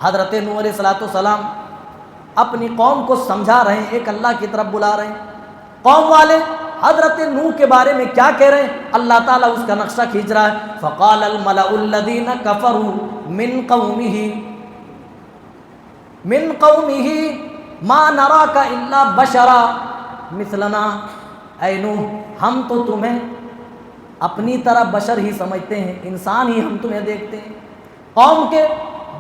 حضرت نوح علیہ السلام اپنی قوم کو سمجھا رہے ہیں، ایک اللہ کی طرف بلا رہے ہیں۔ قوم والے حضرت نوح کے بارے میں کیا کہہ رہے ہیں؟ اللہ تعالیٰ اس کا نقشہ کھینچ رہا ہے۔ فقال الملأ الذین کفروا من قومه ما نراک الا بشرا مثلنا، اے نوح ہم تو تمہیں اپنی طرح بشر ہی سمجھتے ہیں، انسان ہی ہم تمہیں دیکھتے ہیں۔ قوم کے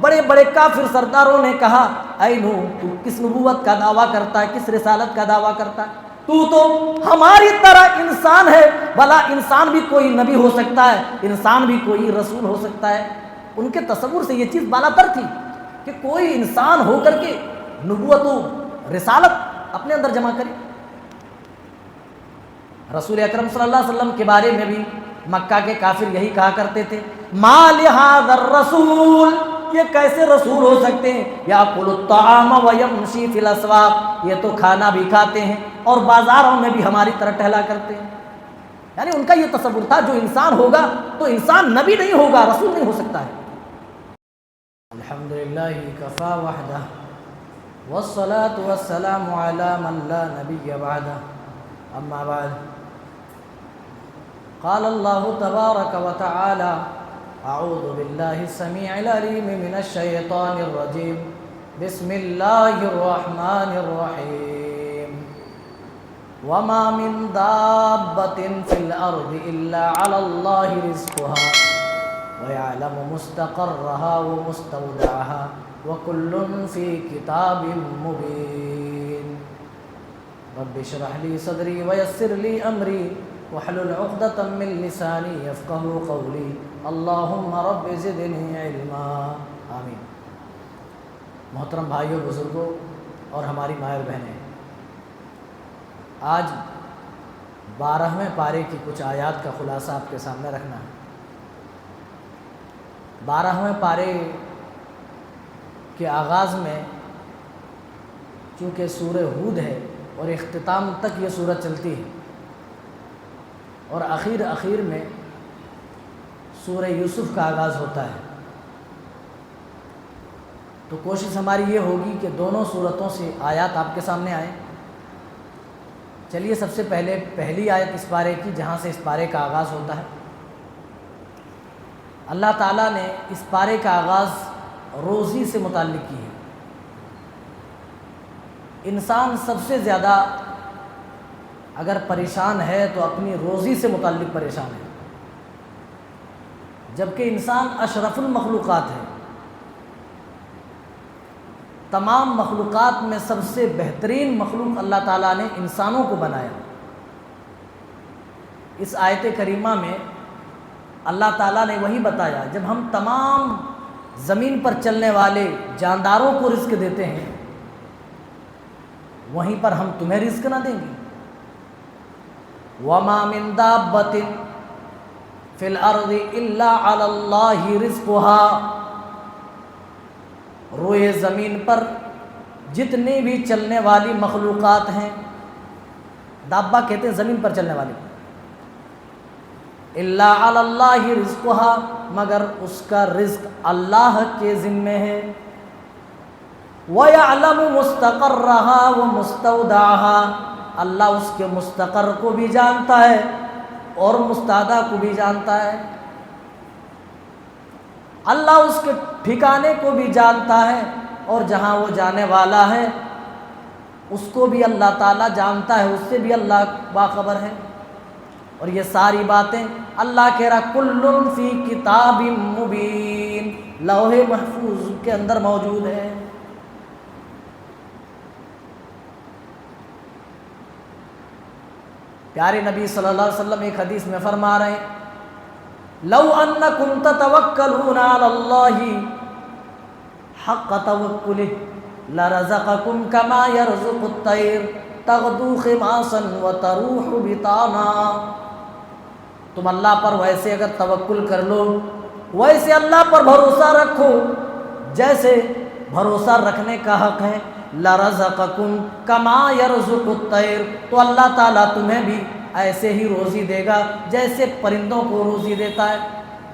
بڑے بڑے کافر سرداروں نے کہا، اے نوح تو کس نبوت کا دعویٰ کرتا ہے، کس رسالت کا دعویٰ کرتا ہے؟ تو ہماری طرح انسان ہے، بھلا انسان بھی کوئی نبی ہو سکتا ہے، انسان بھی کوئی رسول ہو سکتا ہے۔ ان کے تصور سے یہ چیز بالاتر تھی کہ کوئی انسان ہو کر کے نبوت و رسالت اپنے اندر جمع کرے۔ رسول اکرم صلی اللہ علیہ وسلم کے بارے میں بھی مکہ کے کافر یہی کہا کرتے تھے، ما لہذا الرسول، یہ کیسے رسول ہو سکتے ہیں، یاکل الطعام ویمشی فی الاسواق، یہ تو کھانا بھی کھاتے ہیں اور بازاروں میں بھی ہماری طرح ٹہلا کرتے ہیں۔ یعنی ان کا یہ تصور تھا جو انسان ہوگا تو انسان نبی نہیں ہوگا، رسول نہیں ہو سکتا ہے۔ الحمدللہ کفا وحدہ والصلاة والسلام علی من لا نبی بعدہ، اما بعد، قال اللہ تبارک وتعالی اعوذ باللہ السمیع العلیم من الشیطان الرجیم، بسم اللہ الرحمن الرحیم، وما من دابۃ فی الارض الا علی اللہ رزقها ويعلم مستقرها ومستودعها وكل في كتاب مبين، رب اشرح لي صدري ويسر لي امري واحلل عقدة من لساني يفقهوا قولي، اللهم رب زدني علما، آمین۔ محترم بھائیوں، بزرگوں اور ہماری مائر بہنیں، آج 12ویں پارے کی کچھ آیات کا خلاصہ آپ کے سامنے رکھنا ہے۔ 12ویں پارے کے آغاز میں چونکہ سورہ ہود ہے اور اختتام تک یہ سورت چلتی ہے، اور اخیر میں سورہ یوسف کا آغاز ہوتا ہے، تو کوشش ہماری یہ ہوگی کہ دونوں سورتوں سے آیات آپ کے سامنے آئیں۔ چلیے سب سے پہلے پہلی آیت اس پارے کی، جہاں سے اس پارے کا آغاز ہوتا ہے۔ اللہ تعالیٰ نے اس پارے کا آغاز روزی سے متعلق کی ہے۔ انسان سب سے زیادہ اگر پریشان ہے تو اپنی روزی سے متعلق پریشان ہے، جبکہ انسان اشرف المخلوقات ہے، تمام مخلوقات میں سب سے بہترین مخلوق اللہ تعالیٰ نے انسانوں کو بنایا۔ اس آیت کریمہ میں اللہ تعالیٰ نے وہی بتایا، جب ہم تمام زمین پر چلنے والے جانداروں کو رزق دیتے ہیں، وہیں پر ہم تمہیں رزق نہ دیں گے؟ وَمَا مِن دَابَّةٍ فِي الْأَرْضِ إِلَّا عَلَى اللَّهِ رِزْقُهَا، روئے زمین پر جتنی بھی چلنے والی مخلوقات ہیں، دابہ کہتے ہیں زمین پر چلنے والی، الا علی اللہ رزقها، مگر اس کا رزق اللہ کے ذمے ہے، وَيَعْلَمُ مُسْتَقَرَّهَا وَمُسْتَوْدَعَهَا، اللہ اس کے مستقر کو بھی جانتا ہے اور مستودع کو بھی جانتا ہے، اللہ اس کے ٹھکانے کو بھی جانتا ہے، اور جہاں وہ جانے والا ہے اس کو بھی اللہ تعالیٰ جانتا ہے، اس سے بھی اللہ باخبر ہے۔ اور یہ ساری باتیں اللہ کہہ رہا کل فی کتاب مبین، لوح محفوظ کے اندر موجود ہے۔ پیارے نبی صلی اللہ علیہ وسلم ایک حدیث میں فرما رہے ہیں، لو انکم تتوکلون علی اللہ حق توکلہ لرزقکم کما یرزق الطیر تغدو خماسا وتروح بطانا، تم اللہ پر ویسے اگر توکل کر لو، ویسے اللہ پر بھروسہ رکھو جیسے بھروسہ رکھنے کا حق ہے، لرزقکم کما یرزق الطیر، تو اللہ تعالیٰ تمہیں بھی ایسے ہی روزی دے گا جیسے پرندوں کو روزی دیتا ہے،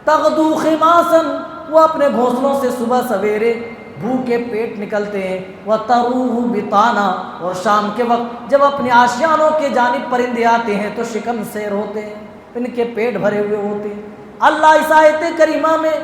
تغدو خماسا، وہ اپنے گھونسلوں سے صبح سویرے بھوکے پیٹ نکلتے ہیں، وَتَرُوهُ بِطَانًا، اور شام کے وقت جب اپنے آشیانوں کے جانب پرندے آتے ہیں تو شکم سیر ہوتے ہیں، ان کے پیٹ بھرے ہوئے ہوتے ہیں۔ اللہ اس آیت کریمہ میں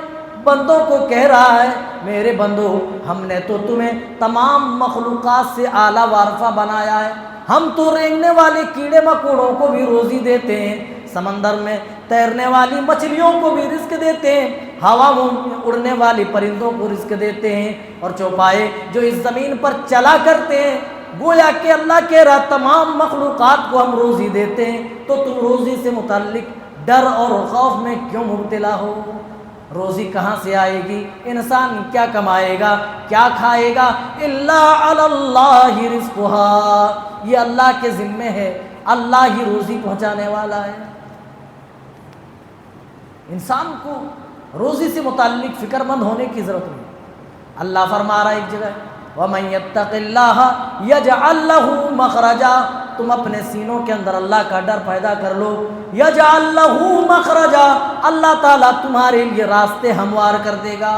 بندوں کو کہہ رہا ہے، میرے بندو ہم نے تو تمہیں تمام مخلوقات سے اعلیٰ وارفہ بنایا ہے، ہم تو رینگنے والے کیڑے مکوڑوں کو بھی روزی دیتے ہیں، سمندر میں تیرنے والی مچھلیوں کو بھی رزق دیتے ہیں، ہواؤں میں اڑنے والی پرندوں کو رزق دیتے ہیں، اور چوپائے جو اس زمین پر چلا کرتے ہیں، گویا کہ اللہ کہہ رہا تمام مخلوقات کو ہم روزی دیتے ہیں، تو تم روزی سے متعلق ڈر اور خوف میں کیوں مبتلا ہو؟ روزی کہاں سے آئے گی؟ انسان کیا کمائے گا، کیا کھائے گا؟ الا علی اللہ رزقها، یہ اللہ کے ذمے ہے، اللہ ہی روزی پہنچانے والا ہے۔ انسان کو روزی سے متعلق فکر مند ہونے کی ضرورت نہیں۔ اللہ فرما رہا ہے ایک جگہ، وَمَن يَتَّقِ اللَّهَ يَجْعَل لَّهُ مَخْرَجًا، تم اپنے سینوں کے اندر اللہ کا ڈر پیدا کر لو، يَجْعَل لَّهُ مَخْرَجًا، اللہ تعالیٰ تمہارے لیے راستے ہموار کر دے گا،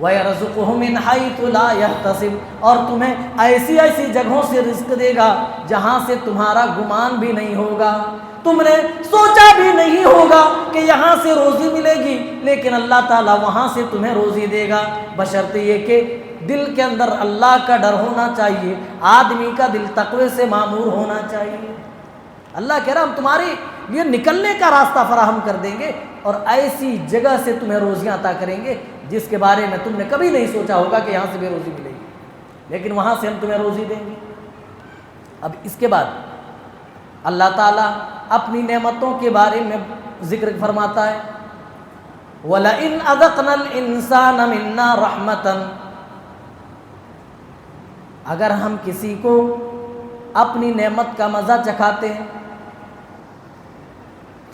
وَيَرْزُقْهُ مِنْ حَيْثُ لَا يَحْتَسِبُ، اور تمہیں ایسی ایسی جگہوں سے رزق دے گا جہاں سے تمہارا گمان بھی نہیں ہوگا، تم نے سوچا بھی نہیں ہوگا کہ یہاں سے روزی ملے گی، لیکن اللہ تعالیٰ وہاں سے تمہیں روزی دے گا، بشرط یہ کہ دل کے اندر اللہ کا ڈر ہونا چاہیے، آدمی کا دل تقوی سے معمور ہونا چاہیے۔ اللہ کہہ رہا ہم تمہاری لیے نکلنے کا راستہ فراہم کر دیں گے اور ایسی جگہ سے تمہیں روزیاں عطا کریں گے جس کے بارے میں تم نے کبھی نہیں سوچا ہوگا کہ یہاں سے بھی روزی ملے گی، لیکن وہاں سے ہم تمہیں روزی دیں گے۔ اب اس کے بعد اللہ تعالیٰ اپنی نعمتوں کے بارے میں ذکر فرماتا ہے، وَلَئِنْ أَذَقْنَا الْإِنسَانَ مِنَّا رَحْمَةً، اگر ہم کسی کو اپنی نعمت کا مزہ چکھاتے ہیں،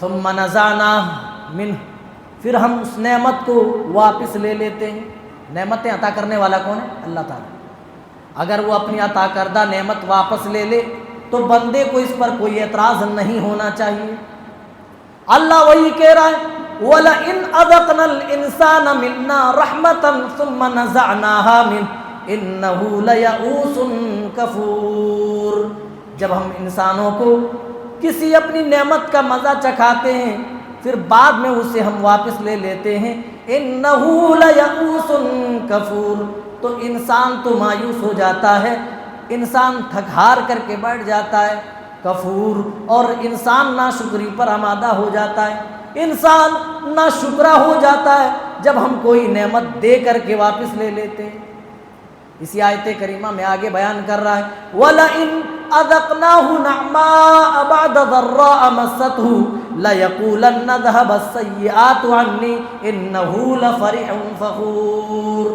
ثُمَّ نَزَعْنَاهُ مِنْهُ، پھر ہم اس نعمت کو واپس لے لیتے ہیں۔ نعمتیں عطا کرنے والا کون ہے؟ اللہ تعالیٰ۔ اگر وہ اپنی عطا کردہ نعمت واپس لے لے تو بندے کو اس پر کوئی اعتراض نہیں ہونا چاہیے۔ اللہ وہی کہہ رہا ہے، وَلَئِنْ أَذَقْنَا الْإِنسَانَ مِنَّا رَحْمَةً ثُمَّ نَزَعْنَاهَا مِنْهُ إِنَّهُ لَيَئُوسٌ كَفُورٌ، جب ہم انسانوں کو کسی اپنی نعمت کا مزہ چکھاتے ہیں پھر بعد میں اسے ہم واپس لے لیتے ہیں، إِنَّهُ لَيَئُوسٌ كَفُورٌ، تو انسان تو مایوس ہو جاتا ہے، انسان تھک ہار کر کے بیٹھ جاتا ہے، کفور، اور انسان ناشکری پر آمادہ ہو جاتا ہے، انسان ناشکرا ہو جاتا ہے جب ہم کوئی نعمت دے کر کے واپس لے لیتے ہیں۔ اسی آیت کریمہ میں آگے بیان کر رہا ہے، وَلَئِنْ أَذَقْنَاهُ نَعْمَاءَ بَعْدَ ضَرَّاءَ مَسَّتْهُ لَيَقُولَنَّ ذَهَبَ السَّيِّئَاتُ عَنِّي إِنَّهُ لَفَرِحٌ فَخُورٌ،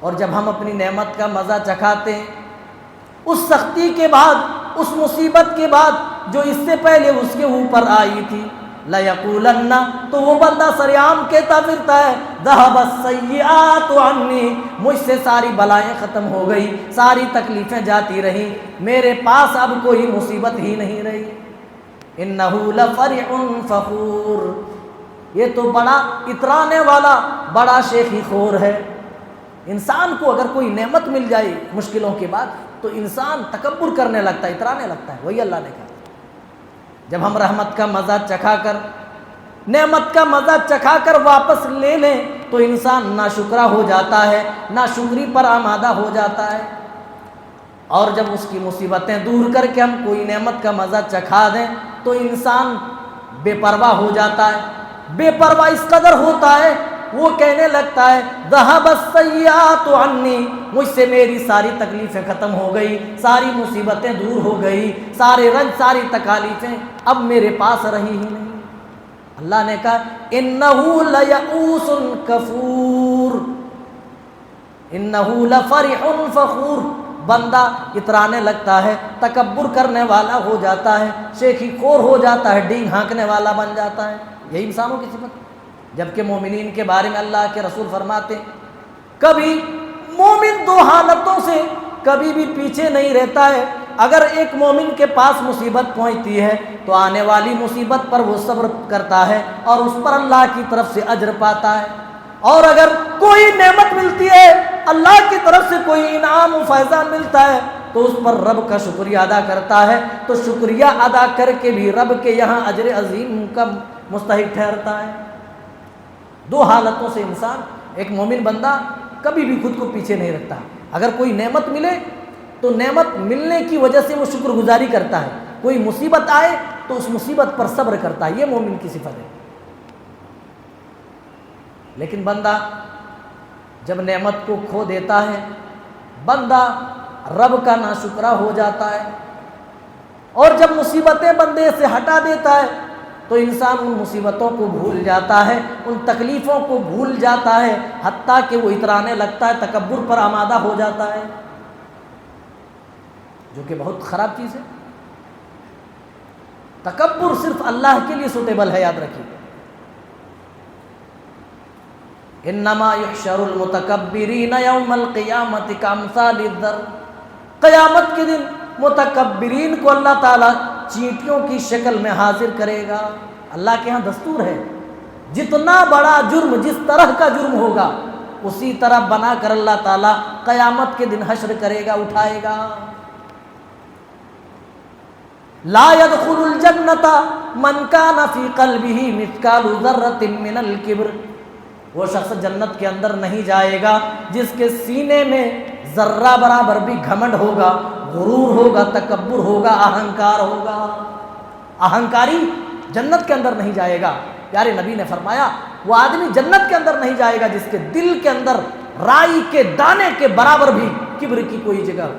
اور جب ہم اپنی نعمت کا مزہ چکھاتے ہیں اس سختی کے بعد، اس مصیبت کے بعد جو اس سے پہلے اس کے اوپر آئی تھی، لَيَقُولَنَّ، تو وہ بندہ سریعام کہتا پھرتا ہے، ذَهَبَ السَّيِّئَاتُ عَنِّي، مجھ سے ساری بلائیں ختم ہو گئی، ساری تکلیفیں جاتی رہیں، میرے پاس اب کوئی مصیبت ہی نہیں رہی۔ إِنَّهُ لَفَرِحٌ فَخُورٌ، یہ تو بڑا اترانے والا، بڑا شیخی خور ہے۔ انسان کو اگر کوئی نعمت مل جائے مشکلوں کے بعد تو انسان تکبر کرنے لگتا ہے، اترانے لگتا ہے، وہی اللہ نے کہا جب ہم رحمت کا مزہ چکھا کر، نعمت کا مزہ چکھا کر واپس لے لیں تو انسان ناشکرا ہو جاتا ہے، ناشکری پر آمادہ ہو جاتا ہے، اور جب اس کی مصیبتیں دور کر کے ہم کوئی نعمت کا مزہ چکھا دیں تو انسان بے پرواہ ہو جاتا ہے۔ بے پرواہ اس قدر ہوتا ہے وہ کہنے لگتا ہے، ذَهَبَ السَّيِّئَاتُ عَنِّي، مجھ سے میری ساری تکلیفیں ختم ہو گئی، ساری مصیبتیں دور ہو گئی، سارے رنج، ساری تکالیفیں اب میرے پاس رہی ہی نہیں۔ اللہ نے کہا، إِنَّهُ لَيَئُوسٌ كَفُورٌ، إِنَّهُ لَفَرِحٌ فَخُورٌ، بندہ اترانے لگتا ہے، تکبر کرنے والا ہو جاتا ہے، شیخی خور ہو جاتا ہے، ڈینگ ہانکنے والا بن جاتا ہے۔ یہی انسانوں کی صفت۔ جبکہ مومنین کے بارے میں اللہ کے رسول فرماتے ہیں، کبھی مومن دو حالتوں سے کبھی بھی پیچھے نہیں رہتا ہے۔ اگر ایک مومن کے پاس مصیبت پہنچتی ہے تو آنے والی مصیبت پر وہ صبر کرتا ہے اور اس پر اللہ کی طرف سے اجر پاتا ہے۔ اور اگر کوئی نعمت ملتی ہے، اللہ کی طرف سے کوئی انعام و فیضان ملتا ہے تو اس پر رب کا شکریہ ادا کرتا ہے، تو شکریہ ادا کر کے بھی رب کے یہاں اجر عظیم کا مستحق ٹھہرتا ہے۔ دو حالتوں سے انسان، ایک مومن بندہ کبھی بھی خود کو پیچھے نہیں رکھتا، اگر کوئی نعمت ملے تو نعمت ملنے کی وجہ سے وہ شکر گزاری کرتا ہے، کوئی مصیبت آئے تو اس مصیبت پر صبر کرتا ہے، یہ مومن کی صفت ہے۔ لیکن بندہ جب نعمت کو کھو دیتا ہے، بندہ رب کا ناشکرا ہو جاتا ہے، اور جب مصیبتیں بندے سے ہٹا دیتا ہے تو انسان ان مصیبتوں کو بھول جاتا ہے، ان تکلیفوں کو بھول جاتا ہے، حتیٰ کہ وہ اترانے لگتا ہے، تکبر پر آمادہ ہو جاتا ہے، جو کہ بہت خراب چیز ہے۔ تکبر صرف اللہ کے لیے سوٹیبل ہے، یاد رکھیے۔ انما یحشر المتکبرین یوم القیامۃ کامثال الذر، قیامت کے دن متکبرین کو اللہ تعالیٰ چینٹیوں کی شکل میں حاضر کرے گا۔ اللہ کے ہاں دستور ہے، جتنا بڑا جرم جس طرح کا جرم ہوگا اسی طرح بنا کر اللہ تعالیٰ قیامت کے دن حشر کرے گا، اٹھائے گا۔ لا يدخل الجنۃ من کان فی قلبہ مثقال ذرۃ من الکبر، وہ شخص جنت کے اندر نہیں جائے گا جس کے سینے میں ذرہ برابر بھی گھمنڈ ہوگا، غرور ہوگا، تکبر ہوگا، اہنکار ہوگا۔ اہنکاری جنت کے اندر نہیں جائے گا۔ پیارے نبی نے فرمایا وہ آدمی جنت کے اندر نہیں جائے گا جس کے دل کے اندر رائی کے دانے کے برابر بھی کبر کی کوئی جگہ ہو۔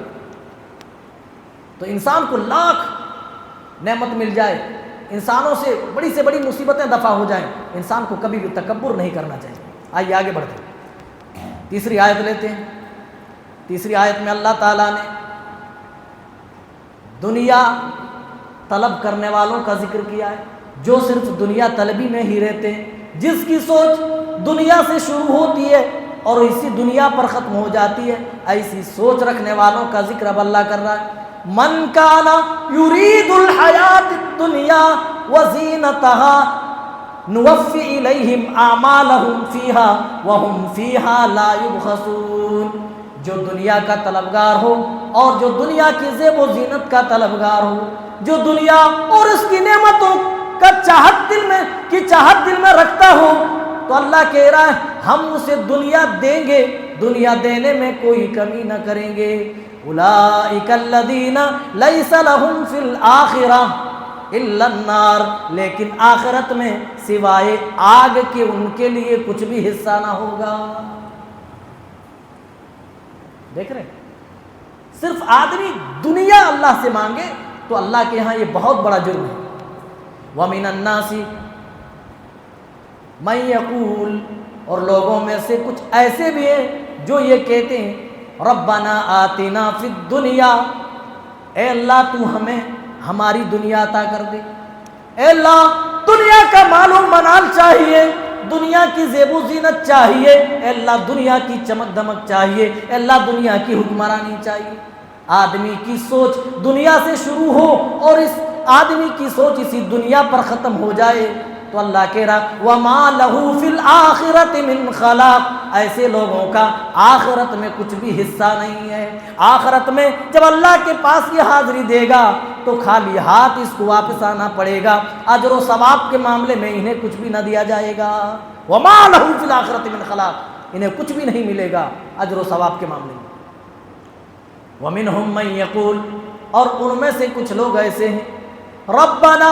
تو انسان کو لاکھ نعمت مل جائے، انسانوں سے بڑی مصیبتیں دفع ہو جائیں، انسان کو کبھی بھی تکبر نہیں کرنا چاہیے۔ آئیے آگے بڑھتے ہیں، تیسری آیت لیتے ہیں۔ تیسری آیت میں اللہ تعالیٰ نے دنیا طلب کرنے والوں کا ذکر کیا ہے، جو صرف دنیا طلبی میں ہی رہتے ہیں، جس کی سوچ دنیا سے شروع ہوتی ہے اور اسی دنیا پر ختم ہو جاتی ہے، ایسی سوچ رکھنے والوں کا ذکر اب اللہ کر رہا ہے۔ من کان یرید الحیات الدنیا وزینتها نوفی الیہم اعمالہم فیہا وہم فیہا لا یبخسون، جو دنیا کا طلبگار ہو اور جو دنیا کی زیب و زینت کا طلبگار ہو، جو دنیا اور اس کی نعمتوں کا چاہت دل میں رکھتا ہو، تو اللہ کہہ رہا ہے ہم اسے دنیا دیں گے، دنیا دینے میں کوئی کمی نہ کریں گے۔ اولئک الذین لیس لہم فی الآخرہ الا النار، لیکن آخرت میں سوائے آگ کے ان کے لیے کچھ بھی حصہ نہ ہوگا۔ دیکھ رہے ہیں، صرف آدمی دنیا اللہ سے مانگے تو اللہ کے ہاں یہ بہت بڑا جرم ہے۔ وَمِنَ النَّاسِ مَن یقول، اور لوگوں میں سے کچھ ایسے بھی ہیں جو یہ کہتے ہیں ربنا آتنا فی الدنیا، اے اللہ تو ہمیں ہماری دنیا عطا کر دے، اے اللہ دنیا کا مال و منال چاہیے، دنیا کی زیب و زینت چاہیے، اے اللہ دنیا کی چمک دمک چاہیے، اے اللہ دنیا کی حکمرانی چاہیے۔ آدمی کی سوچ دنیا سے شروع ہو اور اس آدمی کی سوچ اسی دنیا پر ختم ہو جائے تو اللہ کہہ رہا وَمَا لَهُ فِي الْآخِرَةِ مِنْ خَلَاقٍ، ایسے لوگوں کا آخرت میں کچھ بھی حصہ نہیں ہے۔ آخرت میں جب اللہ کے پاس یہ حاضری دے گا تو خالی ہاتھ اس کو واپس آنا پڑے گا، اجر و ثواب کے معاملے میں انہیں کچھ بھی نہ دیا جائے گا۔ وَمَا لَهُ فِي الْآخِرَةِ مِنْ خَلَاقٍ، انہیں کچھ بھی نہیں ملے گا اجر و ثواب کے معاملے میں۔ وَمِنْهُمْ مَنْ يَقُولُ، اور ان میں سے کچھ لوگ ایسے ہیں ربنا،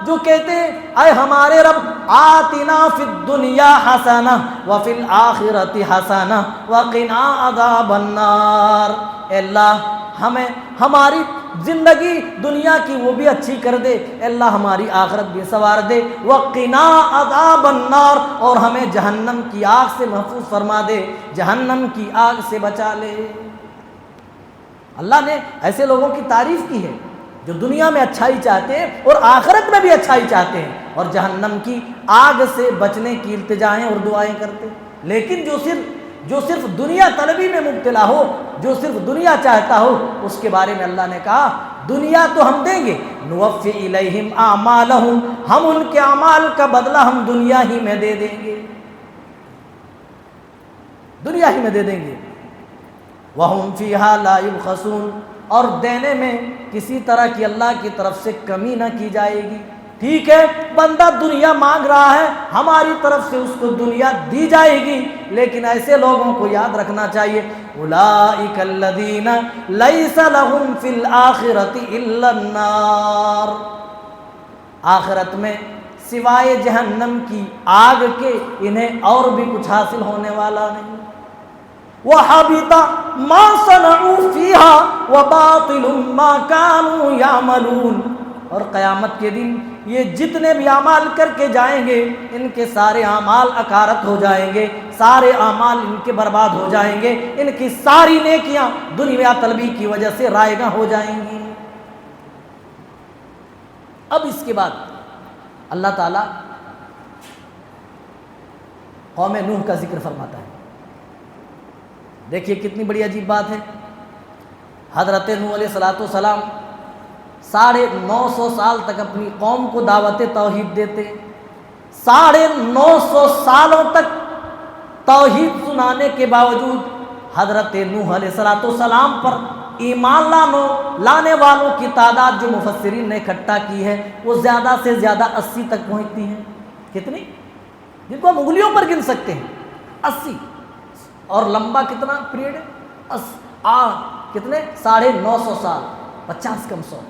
جو کہتے ہیں اے ہمارے رب آتنا فی الدنیا حسنہ وفی الآخرۃ حسنہ وقنا عذاب النار، اے اللہ ہمیں ہماری زندگی دنیا کی وہ بھی اچھی کر دے، اے اللہ ہماری آخرت بھی سنوار دے، وقنا عذاب النار، اور ہمیں جہنم کی آگ سے محفوظ فرما دے، جہنم کی آگ سے بچا لے۔ اللہ نے ایسے لوگوں کی تعریف کی ہے جو دنیا میں اچھائی چاہتے ہیں اور آخرت میں بھی اچھائی چاہتے ہیں اور جہنم کی آگ سے بچنے کی التجائیں اور دعائیں کرتے ہیں۔ لیکن جو صرف دنیا طلبی میں مبتلا ہو، جو صرف دنیا چاہتا ہو، اس کے بارے میں اللہ نے کہا دنیا تو ہم دیں گے، نوفی الیہم اعمالہم، ہم ان کے اعمال کا بدلہ ہم دنیا ہی میں دے دیں گے۔ دنیا ہی میں دے دیں گے. وَهُمْ فِيهَا لَا يُبْخَسُونَ, اور دینے میں کسی طرح کی اللہ کی طرف سے کمی نہ کی جائے گی. ٹھیک ہے, بندہ دنیا مانگ رہا ہے, ہماری طرف سے اس کو دنیا دی جائے گی, لیکن ایسے لوگوں کو یاد رکھنا چاہیے اولئک الذین لیس لہم فی الآخرۃ الا النار, آخرت میں سوائے جہنم کی آگ کے انہیں اور بھی کچھ حاصل ہونے والا نہیں. وَحَبِطَ مَا صَنَعُوا فِيهَا وَبَاطِلٌ مَا كَانُوا يَعْمَلُونَ, اور قیامت کے دن یہ جتنے بھی اعمال کر کے جائیں گے ان کے سارے اعمال اکارت ہو جائیں گے, سارے اعمال ان کے برباد ہو جائیں گے, ان کی ساری نیکیاں دنیا طلبی کی وجہ سے رائگاں ہو جائیں گی. اب اس کے بعد اللہ تعالیٰ قوم نوح کا ذکر فرماتا ہے. دیکھیے کتنی بڑی عجیب بات ہے. حضرت نوح علیہ السلام 950 سال تک اپنی قوم کو دعوت توحید دیتے, 950 سالوں تک توحید سنانے کے باوجود حضرت نوح علیہ السلام پر ایمان لانے والوں کی تعداد جو مفسرین نے اکٹھا کی ہے وہ زیادہ سے زیادہ 80 تک پہنچتی ہے. کتنی؟ جن کو ہم انگلیوں پر گن سکتے ہیں, 80. اور لمبا کتنا پیریڈ ہے؟ کتنے؟ 950 سال, 50 کم 100.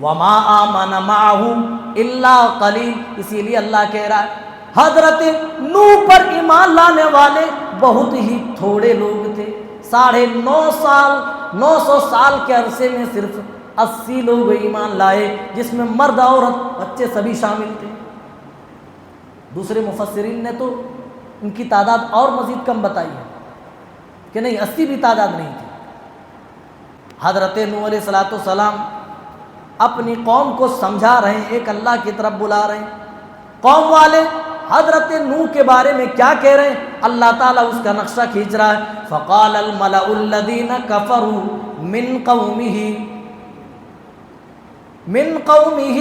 وَمَا آمَنَ مَعَهُ إِلَّا قَلِيلٌ, اسی لیے اللہ کہہ رہا ہے حضرت نوح پر ایمان لانے والے بہت ہی تھوڑے لوگ تھے. 950 سال کے عرصے میں صرف 80 لوگ ایمان لائے, جس میں مرد عورت بچے سبھی شامل تھے. دوسرے مفسرین نے تو ان کی تعداد اور مزید کم بتائی ہے کہ نہیں 80 بھی تعداد نہیں تھی. حضرت نوح علیہ السلام اپنی قوم کو سمجھا رہے ہیں, ایک اللہ کی طرف بلا رہے ہیں. قوم والے حضرت نوح کے بارے میں کیا کہہ رہے ہیں؟ اللہ تعالیٰ اس کا نقشہ کھینچ رہا ہے. فقال الملأ الذین کفروا من قومه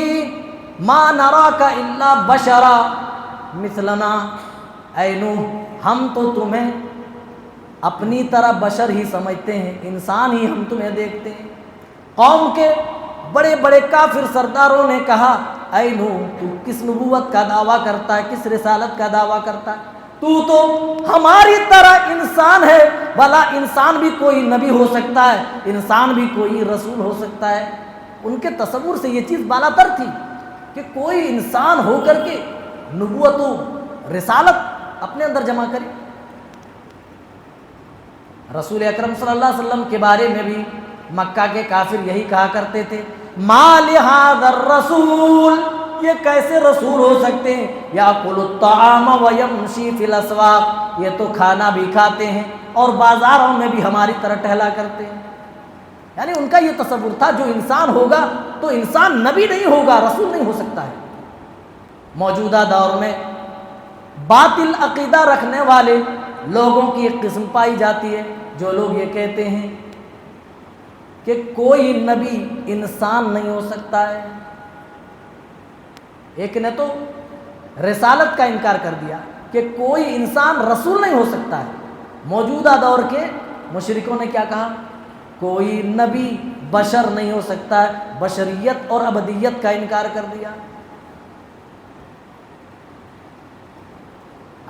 ما نراک الا بشرا مثلنا, اے نوح ہم تو تمہیں اپنی طرح بشر ہی سمجھتے ہیں, انسان ہی ہم تمہیں دیکھتے ہیں. قوم کے بڑے بڑے کافر سرداروں نے کہا اے نوح تو کس نبوت کا دعویٰ کرتا ہے, کس رسالت کا دعویٰ کرتا ہے, تو ہماری طرح انسان ہے. بھلا انسان بھی کوئی نبی ہو سکتا ہے, انسان بھی کوئی رسول ہو سکتا ہے. ان کے تصور سے یہ چیز بالاتر تھی کہ کوئی انسان ہو کر کے نبوت و رسالت اپنے اندر جمع کرے. رسول اکرم صلی اللہ علیہ وسلم کے بارے میں بھی مکہ کے کافر یہی کہا کرتے تھے ما لہذا الرسول, یہ کیسے رسول ہو سکتے ہیں, یاکل الطعام ویمشی فی الاسواق, یہ تو کھانا بھی کھاتے ہیں اور بازاروں میں بھی ہماری طرح ٹہلا کرتے ہیں. یعنی ان کا یہ تصور تھا جو انسان ہوگا تو انسان نبی نہیں ہوگا, رسول نہیں ہو سکتا ہے. موجودہ دور میں باطل عقیدہ رکھنے والے لوگوں کی ایک قسم پائی جاتی ہے جو لوگ یہ کہتے ہیں کہ کوئی نبی انسان نہیں ہو سکتا ہے. ایک نے تو رسالت کا انکار کر دیا کہ کوئی انسان رسول نہیں ہو سکتا ہے. موجودہ دور کے مشرکوں نے کیا کہا, کوئی نبی بشر نہیں ہو سکتا ہے, بشریت اور ابدیت کا انکار کر دیا.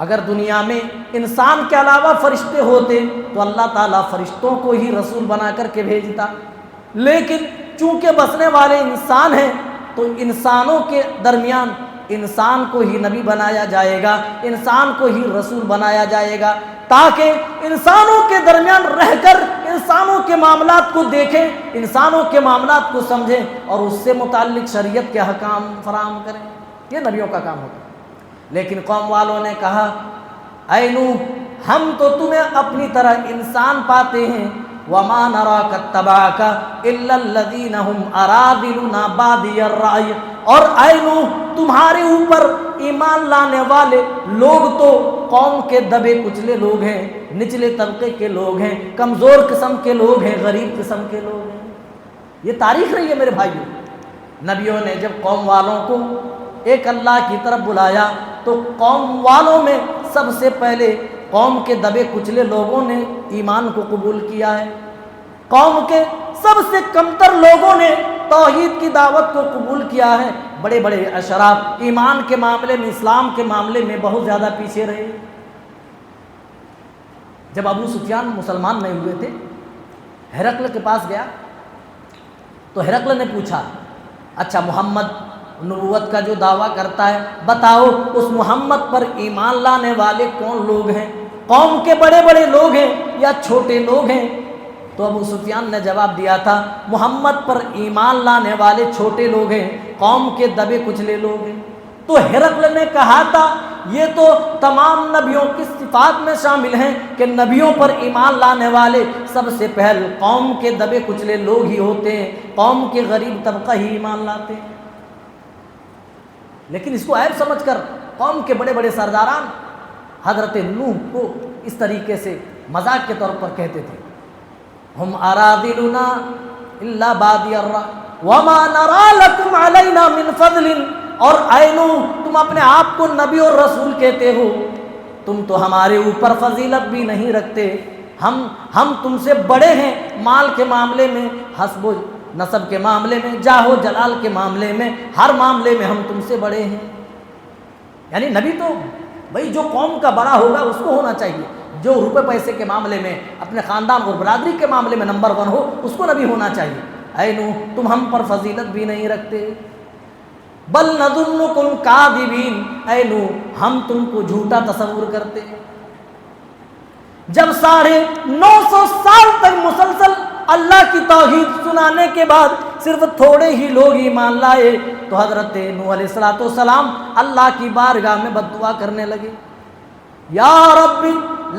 اگر دنیا میں انسان کے علاوہ فرشتے ہوتے تو اللہ تعالیٰ فرشتوں کو ہی رسول بنا کر کے بھیجتا, لیکن چونکہ بسنے والے انسان ہیں تو انسانوں کے درمیان انسان کو ہی نبی بنایا جائے گا, انسان کو ہی رسول بنایا جائے گا, تاکہ انسانوں کے درمیان رہ کر انسانوں کے معاملات کو دیکھیں, انسانوں کے معاملات کو سمجھیں اور اس سے متعلق شریعت کے احکام فراہم کریں. یہ نبیوں کا کام ہوتا ہے. لیکن قوم والوں نے کہا اے نوح ہم تو تمہیں اپنی طرح انسان پاتے ہیں, وما نراک اتبعک الا الذین هم اراذلنا بادی الرأی, اور اے نوح تمہارے اوپر ایمان لانے والے لوگ تو قوم کے دبے کچلے لوگ ہیں, نچلے طبقے کے لوگ ہیں, کمزور قسم کے لوگ ہیں, غریب قسم کے لوگ ہیں. یہ تاریخ رہی ہے میرے بھائیوں. نبیوں نے جب قوم والوں کو ایک اللہ کی طرف بلایا تو قوم والوں میں سب سے پہلے قوم کے دبے کچلے لوگوں نے ایمان کو قبول کیا ہے، قوم کے سب سے کمتر لوگوں نے توحید کی دعوت کو قبول کیا ہے۔ بڑے بڑے اشراف ایمان کے معاملے میں، اسلام کے معاملے میں بہت زیادہ پیچھے رہے۔ جب ابو سفیان مسلمان نہیں ہوئے تھے، ہرقل کے پاس گیا تو ہرقل نے پوچھا، اچھا محمد نبوت کا جو دعویٰ کرتا ہے، بتاؤ اس محمد پر ایمان لانے والے کون لوگ ہیں؟ قوم کے بڑے بڑے لوگ ہیں یا چھوٹے لوگ ہیں؟ تو ابو سفیان نے جواب دیا تھا، محمد پر ایمان لانے والے چھوٹے لوگ ہیں، قوم کے دبے کچلے لوگ ہیں۔ تو ہرقل نے کہا تھا یہ تو تمام نبیوں کی صفات میں شامل ہیں کہ نبیوں پر ایمان لانے والے سب سے پہل قوم کے دبے کچلے لوگ ہی ہوتے ہیں، قوم کے غریب طبقہ ہی ایمان لاتے ہیں۔ لیکن اس کو عیب سمجھ کر قوم کے بڑے بڑے سرداران حضرت نوح کو اس طریقے سے مذاق کے طور پر کہتے تھے، ہم اراذلنا الا بادی الرأی وما نرى لكم علینا من فضل، اور اے نوح تم اپنے آپ کو نبی اور رسول کہتے ہو، تم تو ہمارے اوپر فضیلت بھی نہیں رکھتے، ہم تم سے بڑے ہیں مال کے معاملے میں، حسب و نسب کے معاملے میں، جاہ و جلال کے معاملے میں، ہر معاملے میں ہم تم سے بڑے ہیں۔ یعنی نبی تو بھائی جو قوم کا بڑا ہوگا اس کو ہونا چاہیے، جو روپے پیسے کے معاملے میں، اپنے خاندان اور برادری کے معاملے میں نمبر 1 ہو اس کو نبی ہونا چاہیے۔ اے نوح تم ہم پر فضیلت بھی نہیں رکھتے، بل نظنکم کاذبین، اے نوح ہم تم کو جھوٹا تصور کرتے۔ جب 950 سال تک مسلسل اللہ کی توحید سنانے کے بعد صرف تھوڑے ہی لوگ ایمان لائے تو حضرت نوح علیہ السلام اللہ کی بارگاہ میں بد دعا کرنے لگے، یا رب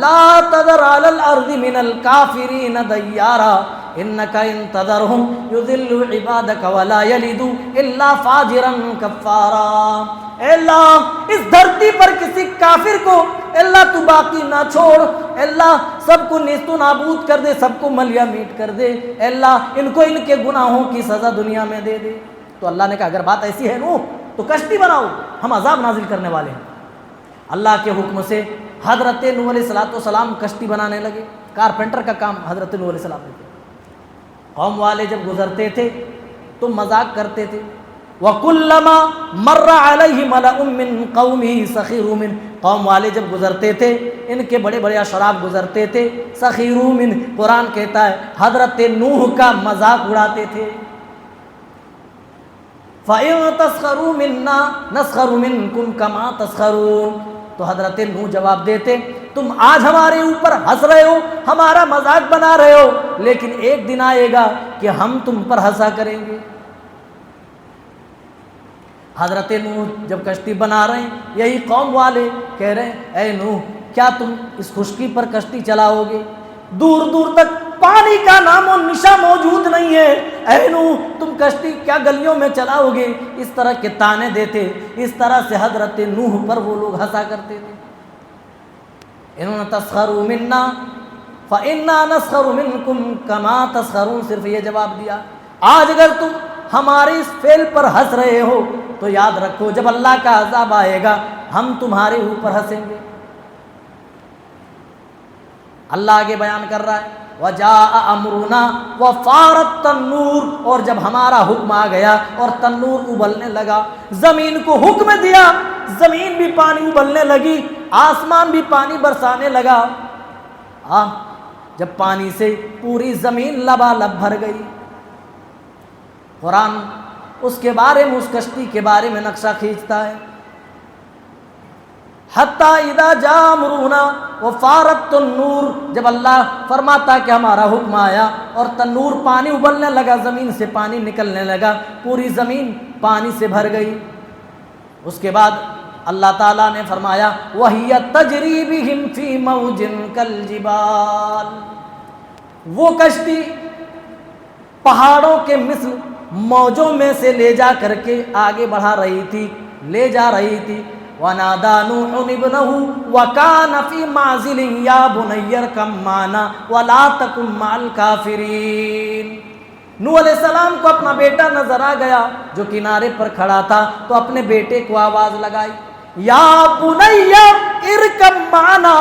لا تذر علی الارض من الکافرین دیارا انک ان تذرہم یضلوا عبادک ولا یلدوا الا فاجرا کفارا۔ اے اللہ اس دھرتی پر کسی کافر کو اللہ تو باقی نہ چھوڑ، اللہ سب کو نیست و نابود کر دے، سب کو ملیا میٹ کر دے، اے اللہ ان کو ان کے گناہوں کی سزا دنیا میں دے دے۔ تو اللہ نے کہا اگر بات ایسی ہے نوح تو کشتی بناؤ، ہم عذاب نازل کرنے والے ہیں۔ اللہ کے حکم سے حضرت نوح علیہ السلام کشتی بنانے لگے، کارپینٹر کا کام حضرت نوح علیہ السلام نے کیا۔ قوم والے جب گزرتے تھے تو مذاق کرتے تھے، وَكُلَّمَا مَرَّ عَلَيْهِ مَلَأٌ مِّن قَوْمِهِ سَخِرُوا مِنْهُ، قوم والے جب گزرتے تھے، ان کے بڑے بڑے اشراف گزرتے تھے، سخیروا منہ، قرآن کہتا ہے حضرت نوح کا مذاق اڑاتے تھے۔ فَإِن تَسْخَرُوا مِنَّا نَسْخَرُ مِنْكُمْ كَمَا تَسْخَرُونَ، تو حضرت نوح جواب دیتے تم آج ہمارے اوپر ہنس رہے ہو، ہمارا مذاق بنا رہے ہو، لیکن ایک دن آئے گا کہ ہم تم پر ہنسا کریں گے۔ حضرت نوح جب کشتی بنا رہے ہیں، یہی قوم والے کہہ رہے ہیں اے نوح کیا تم اس خشکی پر کشتی چلاؤ گے؟ دور دور تک پانی کا نام و نشا موجود نہیں ہے، اے نوح تم کشتی کیا گلیوں میں چلاؤ گے؟ اس طرح کے تانے دیتے، اس طرح سے حضرت نوح پر وہ لوگ ہنسا کرتے تھے۔ انہوں نے تسخروا منا فإنا نسخر منکم کما تسخرون، صرف یہ جواب دیا آج اگر تم ہمارے اس فعل پر ہنس رہے ہو تو یاد رکھو جب اللہ کا عذاب آئے گا ہم تمہارے اوپر ہنسیں گے۔ اللہ آگے بیان کر رہا ہے وَجَاءَ أَمْرُنَا وَفَارَ التَّنُّورُ، اور جب ہمارا حکم آ گیا اور تنور ابلنے لگا، زمین کو حکم دیا، زمین بھی پانی ابلنے لگی، آسمان بھی پانی برسانے لگا۔ جب پانی سے پوری زمین لبالب بھر گئی، قرآن اس کے بارے میں، اس کشتی کے بارے میں نقشہ کھینچتا ہے، حتیٰ اذا جاء امرنا وفارت النور، جب اللہ فرماتا کہ ہمارا حکم آیا اور تنور پانی ابلنے لگا، زمین سے پانی نکلنے لگا، پوری زمین پانی سے بھر گئی۔ اس کے بعد اللہ تعالیٰ نے فرمایا وَهِيَ تَجْرِي بِهِمْ فِي مَوْجٍ كَالْجِبَالِ، وہ کشتی پہاڑوں کے مثل موجوں میں سے لے جا کر کے آگے بڑھا رہی تھی، لے جا رہی تھی۔ وَنَادَى نُوحٌ ابْنَهُ وَكَانَ فِي مَعْزِلٍ يَا بُنَيَّ ارْكَب مَّعَنَا وَلَا تَكُن مَّعَ الْكَافِرِينَ، نوح علیہ السلام کو اپنا بیٹا نظر آ گیا جو کنارے پر کھڑا تھا، تو اپنے بیٹے کو آواز لگائی یا بنیا ارکب معنا،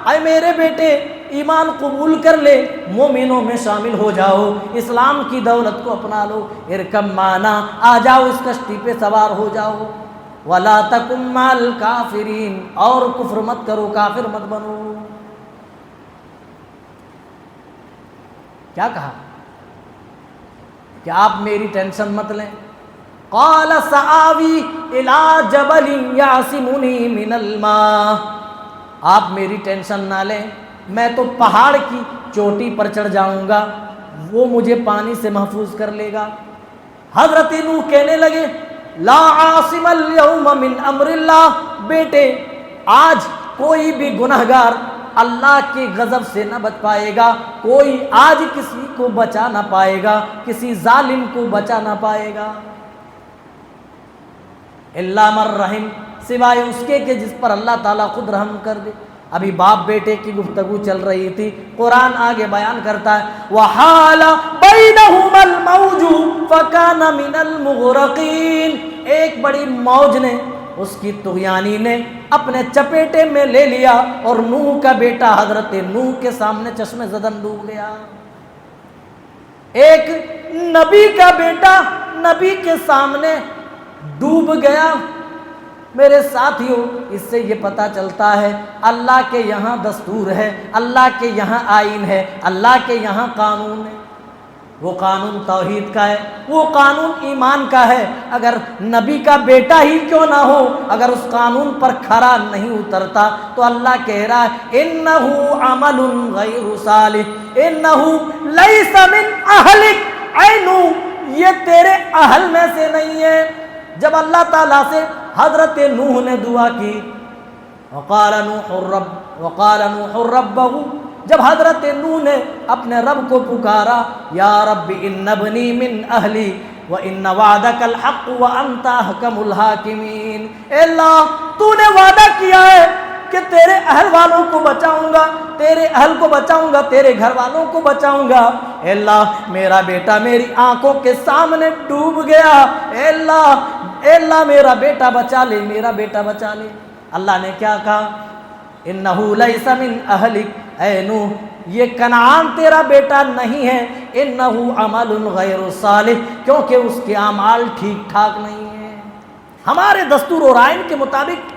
اے میرے بیٹے ایمان قبول کر لے، مومنوں میں شامل ہو جاؤ، اسلام کی دولت کو اپنا لو، ارکب معنا آ جاؤ، اس کشتی پہ سوار ہو جاؤ، ولا تکن مع الکافرین، اور کفر مت کرو، کافر مت بنو۔ کیا کہا کہ آپ میری ٹینشن مت لیں، قال سآوی الی جبل یعصمنی من الماء، آپ میری ٹینشن نہ لیں، میں تو پہاڑ کی چوٹی پر چڑھ جاؤں گا، وہ مجھے پانی سے محفوظ کر لے گا۔ حضرت نوح کہنے لگے لا عاصم اليوم من امر اللہ، بیٹے آج کوئی بھی گنہگار اللہ کے غضب سے نہ بچ پائے گا، کوئی آج کسی کو بچا نہ پائے گا، کسی ظالم کو بچا نہ پائے گا، الا من رحم، سوائے اس کے کہ جس پر اللہ تعالیٰ خود رحم کر دے۔ ابھی باپ بیٹے کی گفتگو چل رہی تھی، قرآن آگے بیان کرتا ہے وَحَالَ بَيْنَهُمَا الْمَوْجُ فَكَانَ مِنَ الْمُغْرَقِينَ، ایک بڑی موج نے، اس کی طغیانی نے اپنے چپیٹے میں لے لیا، اور نوح کا بیٹا حضرت نوح کے سامنے چشمے زدن ڈوب گیا۔ ایک نبی کا بیٹا نبی کے سامنے ڈوب گیا۔ میرے ساتھیوں، اس سے یہ پتہ چلتا ہے اللہ کے یہاں دستور ہے، اللہ کے یہاں آئین ہے، اللہ کے یہاں قانون ہے، وہ قانون توحید کا ہے، وہ قانون ایمان کا ہے۔ اگر نبی کا بیٹا ہی کیوں نہ ہو، اگر اس قانون پر کھرا نہیں اترتا تو اللہ کہہ رہا ہے انہ عمل غیر صالح انہ لیس من اہلک، اے نوح یہ تیرے اہل میں سے نہیں ہے۔ جب اللہ تعالیٰ سے حضرت نوح نے دعا کی وقال نوح ربہ، جب حضرت نوح نے اپنے رب کو پکارا یا رب ان ابنی من اہلی وان وعدک الحق وانت احکم الحاکمین، اے اللہ تو نے وعدہ کیا ہے کہ تیرے اہل والوں کو بچاؤں گا، تیرے اہل کو بچاؤں گا، تیرے گھر والوں کو بچاؤں گا۔ اے اللہ میرا بیٹا میری آنکھوں کے سامنے ڈوب گیا، اے اللہ میرا بیٹا بچا لے، میرا بیٹا بچا لے۔ اللہ نے کیا کہا انہ لیس من اہلک، اے نوح یہ کنعان تیرا بیٹا نہیں ہے، انہ عمل غیر صالح، کیونکہ اس کے اعمال ٹھیک ٹھاک نہیں ہیں، ہمارے دستور اور آئین کے مطابق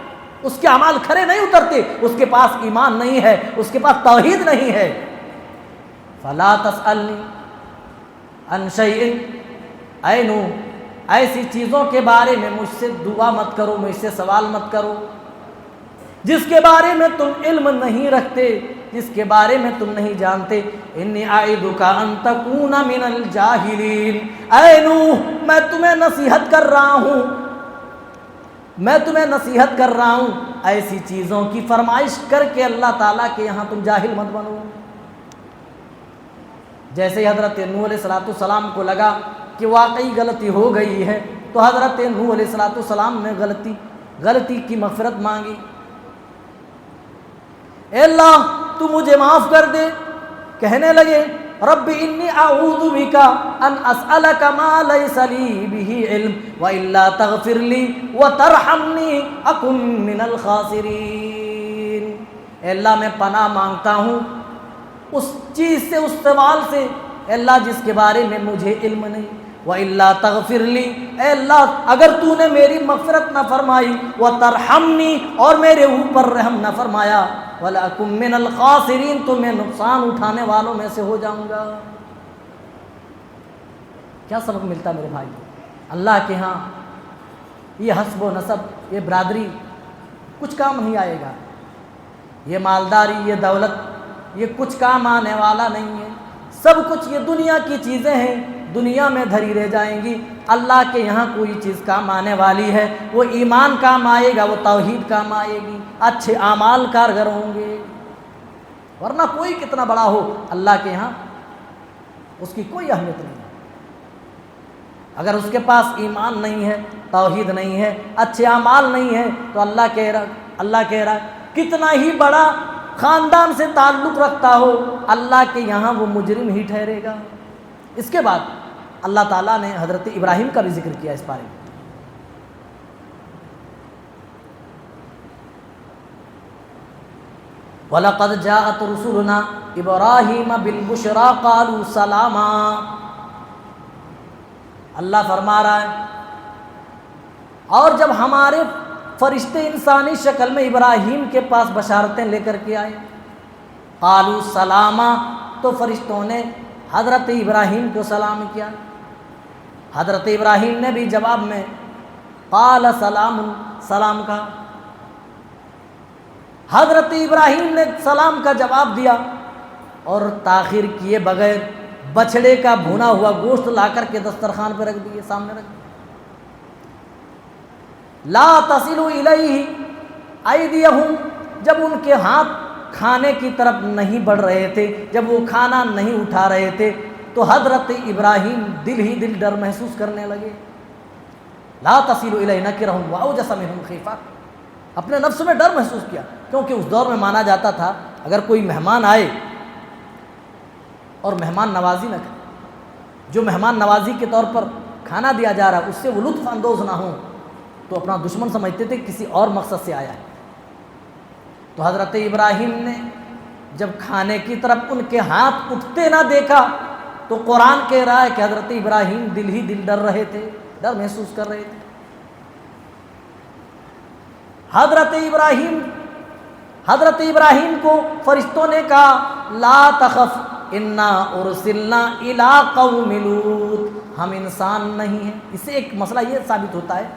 اس کے اعمال کھرے نہیں اترتے، اس کے پاس ایمان نہیں ہے، اس کے پاس توحید نہیں ہے۔ فلا تسألنی عن شیء، اے نوح ایسی چیزوں کے بارے میں مجھ سے دعا مت کرو، مجھ سے سوال مت کرو جس کے بارے میں تم علم نہیں رکھتے، جس کے بارے میں تم نہیں جانتے۔ انی اعیدک ان تکون من الجاہلین، اے نوح میں تمہیں نصیحت کر رہا ہوں، میں تمہیں نصیحت کر رہا ہوں، ایسی چیزوں کی فرمائش کر کے اللہ تعالیٰ کے یہاں تم جاہل مت بنو۔ جیسے ہی حضرت نوح علیہ السلام کو لگا کہ واقعی غلطی ہو گئی ہے، تو حضرت نوح علیہ السلام نے غلطی کی مغفرت مانگی، اے اللہ تو مجھے معاف کر دے۔ کہنے لگے رب انی اعوذ بک ان اسألک ما لیس لی بہ علم والا تغفر لی وترحمنی اکن من الخاسرین، اے اللہ میں پناہ مانگتا ہوں اس چیز سے، اس سوال سے، اے اللہ جس کے بارے میں مجھے علم نہیں، وَإِلَّا تَغْفِرْ لِي، اے اللہ اگر تو نے میری مغفرت نہ فرمائی، وَتَرْحَمْنِي اور میرے اوپر رحم نہ فرمایا، وَلَأَكُن مِّنَ الْخَاسِرِينَ تو میں نقصان اٹھانے والوں میں سے ہو جاؤں گا۔ کیا سبق ملتا میرے بھائی؟ اللہ کے ہاں یہ حسب و نسب، یہ برادری کچھ کام نہیں آئے گا، یہ مالداری، یہ دولت، یہ کچھ کام آنے والا نہیں ہے، سب کچھ یہ دنیا کی چیزیں ہیں، دنیا میں دھری رہ جائیں گی۔ اللہ کے یہاں کوئی چیز کام آنے والی ہے، وہ ایمان کام آئے گا، وہ توحید کام آئے گی، اچھے اعمال کارگر ہوں گے، ورنہ کوئی کتنا بڑا ہو اللہ کے یہاں اس کی کوئی اہمیت نہیں ہے۔ اگر اس کے پاس ایمان نہیں ہے، توحید نہیں ہے، اچھے اعمال نہیں ہے، تو اللہ کہہ رہا ہے کتنا ہی بڑا خاندان سے تعلق رکھتا ہو، اللہ کے یہاں وہ مجرم ہی ٹھہرے گا۔ اس کے بعد اللہ تعالیٰ نے حضرت ابراہیم کا بھی ذکر کیا اس بارے میں۔ وَلَقَدْ جَاءَتْ رُسُلُنَا إِبْرَاهِيمَ بِالْبُشْرَىٰ قَالُوا سَلَامًا۔ اللہ فرما رہا ہے اور جب ہمارے فرشتے انسانی شکل میں ابراہیم کے پاس بشارتیں لے کر کے آئے، قالوا سلاما، تو فرشتوں نے حضرت ابراہیم کو سلام کیا۔ حضرت ابراہیم نے بھی جواب میں قال سلام، سلام کہا۔ حضرت ابراہیم نے سلام کا جواب دیا اور تاخیر کیے بغیر بچھڑے کا بھونا ہوا گوشت لا کر کے دسترخوان پہ رکھ دیے، سامنے رکھ دیے۔ لا تصل الیہ ایدیہم، جب ان کے ہاتھ کھانے کی طرف نہیں بڑھ رہے تھے، جب وہ کھانا نہیں اٹھا رہے تھے، تو حضرت ابراہیم دل ہی دل ڈر محسوس کرنے لگے۔ لا تصل الیہ نکرہم واوجس منہم خیفہ، اپنے نفس میں ڈر محسوس کیا، کیونکہ اس دور میں مانا جاتا تھا اگر کوئی مہمان آئے اور مہمان نوازی نہ کرے، جو مہمان نوازی کے طور پر کھانا دیا جا رہا ہے اس سے وہ لطف اندوز نہ ہوں، تو اپنا دشمن سمجھتے تھے کسی اور مقصد سے آیا ہے۔ تو حضرت ابراہیم نے جب کھانے کی طرف ان کے ہاتھ اٹھتے نہ دیکھا تو قرآن کہہ رہا ہے کہ حضرت ابراہیم دل ہی دل ڈر رہے تھے، ڈر محسوس کر رہے تھے۔ حضرت ابراہیم کو فرشتوں نے کہا لا تخف انا ارسلنا الی قوم لوط، ہم انسان نہیں ہیں۔ اس سے ایک مسئلہ یہ ثابت ہوتا ہے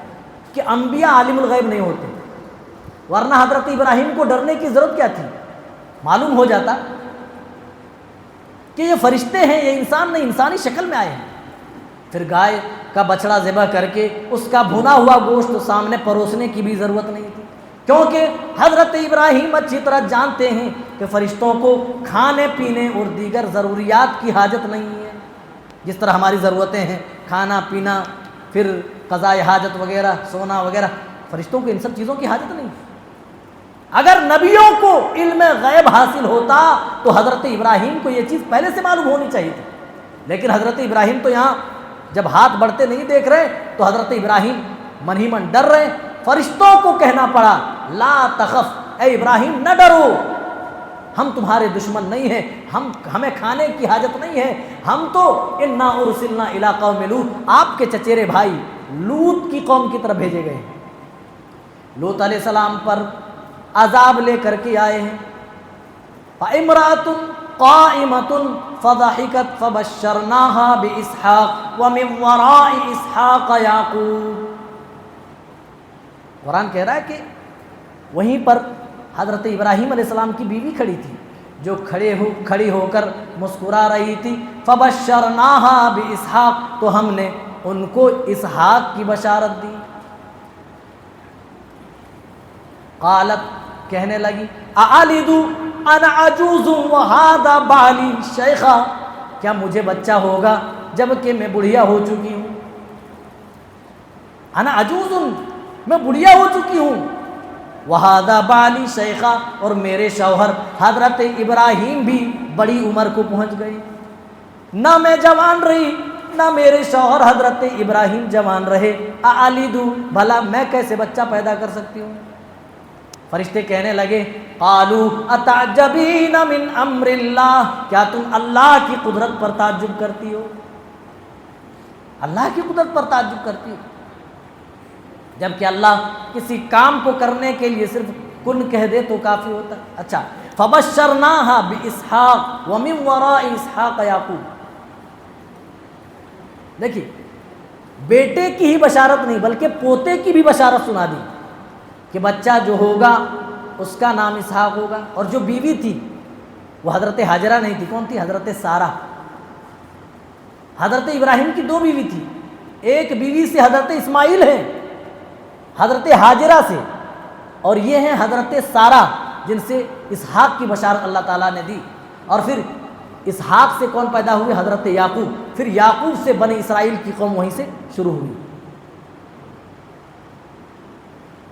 کہ انبیاء عالم الغیب نہیں ہوتے، ورنہ حضرت ابراہیم کو ڈرنے کی ضرورت کیا تھی؟ معلوم ہو جاتا کہ یہ فرشتے ہیں، یہ انسان نہیں، انسانی شکل میں آئے ہیں۔ پھر گائے کا بچڑا ذبح کر کے اس کا بھنا ہوا گوشت سامنے پروسنے کی بھی ضرورت نہیں تھی، کیونکہ حضرت ابراہیم اچھی طرح جانتے ہیں کہ فرشتوں کو کھانے پینے اور دیگر ضروریات کی حاجت نہیں ہے، جس طرح ہماری ضرورتیں ہیں، کھانا پینا، پھر قضاء حاجت وغیرہ، سونا وغیرہ، فرشتوں کو ان سب چیزوں کی حاجت نہیں۔ اگر نبیوں کو علم غیب حاصل ہوتا تو حضرت ابراہیم کو یہ چیز پہلے سے معلوم ہونی چاہیے تھی، لیکن حضرت ابراہیم تو یہاں جب ہاتھ بڑھتے نہیں دیکھ رہے تو حضرت ابراہیم من ہی من ڈر رہے۔ فرشتوں کو کہنا پڑا لا تخف، اے ابراہیم نہ ڈرو، ہم تمہارے دشمن نہیں ہیں، ہمیں کھانے کی حاجت نہیں ہے، ہم تو انا ارسلنا الی قوم لوط، آپ کے چچیرے بھائی لوط کی قوم کی طرف بھیجے گئے ہیں۔ لوط علیہ السلام پر عذاب لے کر کے آئے ہیں۔ فَامْرَأَةٌ قَائِمَةٌ فَضَحِكَتْ فَبَشَّرْنَاهَا بِإِسْحَاقَ وَمِنْ وَرَاءِ إِسْحَاقَ يَعْقُوبَ۔ قرآن کہہ رہا ہے کہ وہیں پر حضرت ابراہیم علیہ السلام کی بیوی کھڑی تھی جو کھڑی ہو کر مسکرا رہی تھی۔ فَبَشَّرْنَاهَا بِإِسْحَاقَ، تو ہم نے ان کو اسحاق کی بشارت دی۔ قالت، کہنے لگی اَأَلِدُ أَنَا عَجُوزٌ وَهَذَا بَعْلِي شَيْخًا، کیا مجھے بچہ ہوگا جب کہ میں بڑھیا ہو چکی ہوں؟ انا عجوز، میں بڑھیا ہو چکی ہوں، وَهَذَا بَعْلِي شَيْخًا، اور میرے شوہر حضرت ابراہیم بھی بڑی عمر کو پہنچ گئی، نہ میں جوان رہی نہ میرے شوہر حضرت ابراہیم جوان رہے، اَأَلِدُ، بھلا میں کیسے بچہ پیدا کر سکتی ہوں؟ فرشتے کہنے لگے قالوا اتعجبین من امر اللہ، کیا تم اللہ کی قدرت پر تعجب کرتی ہو؟ اللہ کی قدرت پر تعجب کرتی ہو، جبکہ اللہ کسی کام کو کرنے کے لیے صرف کن کہہ دے تو کافی ہوتا ہے۔ اچھا، فبشرناها باسحاق ومن وراء اسحاق یعقوب، دیکھیے بیٹے کی ہی بشارت نہیں بلکہ پوتے کی بھی بشارت سنا دی کہ بچہ جو ہوگا اس کا نام اسحاق ہوگا۔ اور جو بیوی تھی وہ حضرت ہاجرہ نہیں تھی، کون تھی؟ حضرت سارہ۔ حضرت ابراہیم کی دو بیوی تھی، ایک بیوی سے حضرت اسماعیل ہیں حضرت ہاجرہ سے، اور یہ ہیں حضرت سارہ جن سے اسحاق کی بشارت اللہ تعالیٰ نے دی۔ اور پھر اسحاق سے کون پیدا ہوئے؟ حضرت یعقوب، پھر یعقوب سے بنی اسرائیل کی قوم وہیں سے شروع ہوئی۔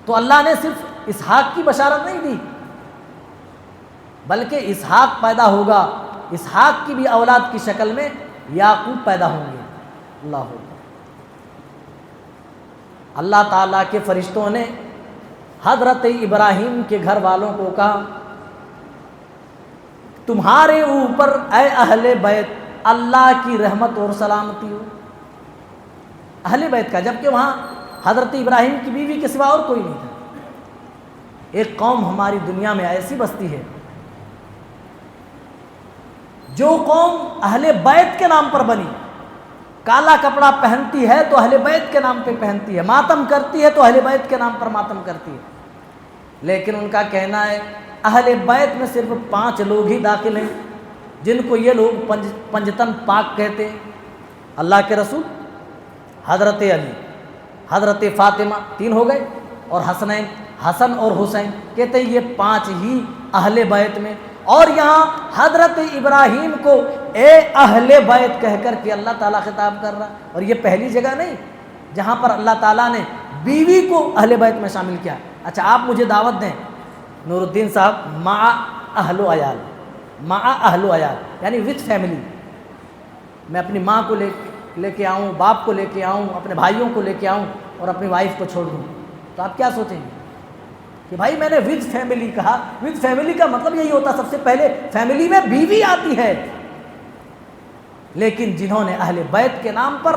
تو اللہ نے صرف اسحاق کی بشارت نہیں دی بلکہ اسحاق پیدا ہوگا، اسحاق کی بھی اولاد کی شکل میں یعقوب پیدا ہوں گے۔ اللہ اکبر۔ اللہ تعالیٰ کے فرشتوں نے حضرت ابراہیم کے گھر والوں کو کہا تمہارے اوپر اے اہل بیت اللہ کی رحمت اور سلامتی ہو. اہل بیت کا، جبکہ وہاں حضرت ابراہیم کی بیوی کے سوا اور کوئی نہیں تھا. ایک قوم ہماری دنیا میں ایسی بستی ہے جو قوم اہل بیت کے نام پر بنی، کالا کپڑا پہنتی ہے تو اہل بیت کے نام پہ پہنتی ہے، ماتم کرتی ہے تو اہل بیت کے نام پر ماتم کرتی ہے. لیکن ان کا کہنا ہے اہل بیت میں صرف 5 لوگ ہی داخل ہیں جن کو یہ لوگ پنجتن پاک کہتے ہیں. اللہ کے رسول، حضرت علی، حضرت فاطمہ، 3 ہو گئے، اور حسنین، حسن اور حسین، کہتے ہیں یہ 5 ہی اہل بیت میں. اور یہاں حضرت ابراہیم کو اے اہل بیت کہہ کر کے اللہ تعالیٰ خطاب کر رہا. اور یہ پہلی جگہ نہیں جہاں پر اللہ تعالیٰ نے بیوی کو اہل بیت میں شامل کیا. اچھا آپ مجھے دعوت دیں نور الدین صاحب، مع اہل و عیال، مع اہل و عیال یعنی وتھ فیملی. میں اپنی ماں کو لے کے آؤں، باپ کو لے کے آؤں، اپنے بھائیوں کو لے کے آؤں اور اپنی وائف کو چھوڑ دوں، تو آپ کیا سوچیں گے کہ بھائی میں نے ود فیملی کہا. ود فیملی کا مطلب یہی ہوتا سب سے پہلے فیملی میں بیوی آتی ہے. لیکن جنہوں نے اہل بیت کے نام پر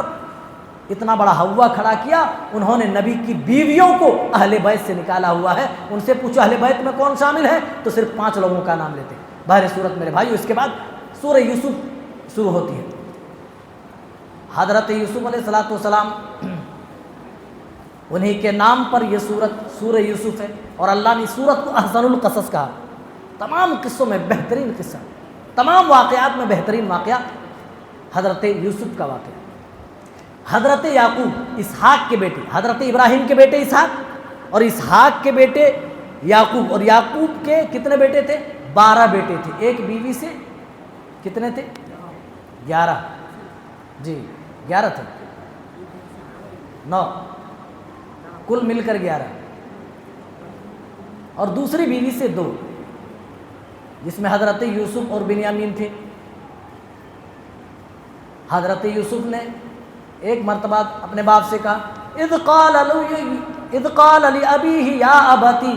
اتنا بڑا ہوا کھڑا کیا، انہوں نے نبی کی بیویوں کو اہل بیت سے نکالا ہوا ہے. ان سے پوچھو اہل بیت میں کون شامل ہے تو صرف 5 لوگوں کا نام لیتے. بہر صورت میرے بھائیو، اس کے بعد سورہ یوسف شروع ہوتی ہے. حضرت یوسف علیہ الصلوۃ والسلام، انہی کے نام پر یہ سورہ یوسف ہے. اور اللہ نے سورت کو احسن القصص کہا. تمام قصوں میں بہترین قصہ، تمام واقعات میں بہترین واقعہ حضرت یوسف کا واقعہ. حضرت یعقوب، اسحاق کے بیٹے، حضرت ابراہیم کے بیٹے اسحاق، اور اسحاق کے بیٹے یعقوب. اور یعقوب کے کتنے بیٹے تھے؟ 12 بیٹے تھے. ایک بیوی سے کتنے تھے؟ 11. جی 11 تھے، 9 کل مل کر 11. اور دوسری بیوی سے 2، جس میں حضرت یوسف اور بنیامین تھے. حضرت یوسف نے ایک مرتبہ اپنے باپ سے کہا اذ قال لأبیہ یا ابتی